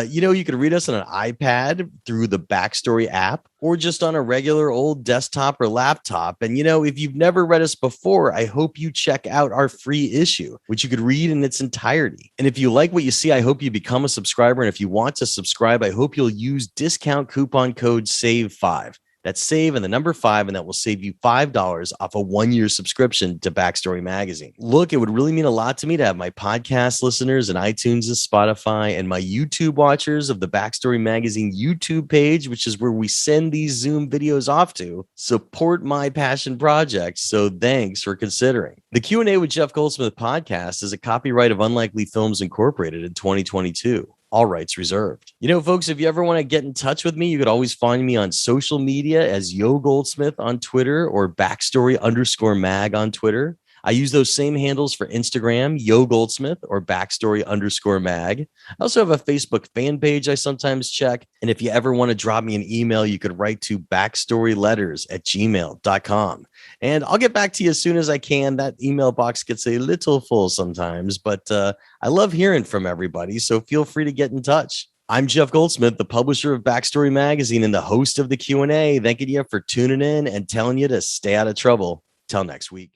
You could read us on an iPad through the Backstory app or just on a regular old desktop or laptop. And, if you've never read us before, I hope you check out our free issue, which you could read in its entirety. And if you like what you see, I hope you become a subscriber. And if you want to subscribe, I hope you'll use discount coupon code SAVE5. That's SAVE and the number 5, and that will save you $5 off a 1-year subscription to Backstory Magazine. Look, it would really mean a lot to me to have my podcast listeners and iTunes and Spotify and my YouTube watchers of the Backstory Magazine YouTube page, which is where we send these Zoom videos off to, support my passion project. So thanks for considering. The Q&A with Jeff Goldsmith podcast is a copyright of Unlikely Films Incorporated in 2022. All rights reserved. Folks, if you ever want to get in touch with me, you could always find me on social media as Yo Goldsmith on Twitter or Backstory_mag on Twitter. I use those same handles for Instagram, Yo Goldsmith or Backstory_mag. I also have a Facebook fan page I sometimes check. And if you ever want to drop me an email, you could write to backstoryletters@gmail.com. And I'll get back to you as soon as I can. That email box gets a little full sometimes, but I love hearing from everybody. So feel free to get in touch. I'm Jeff Goldsmith, the publisher of Backstory Magazine and the host of the Q&A. Thanking you for tuning in and telling you to stay out of trouble. Till next week.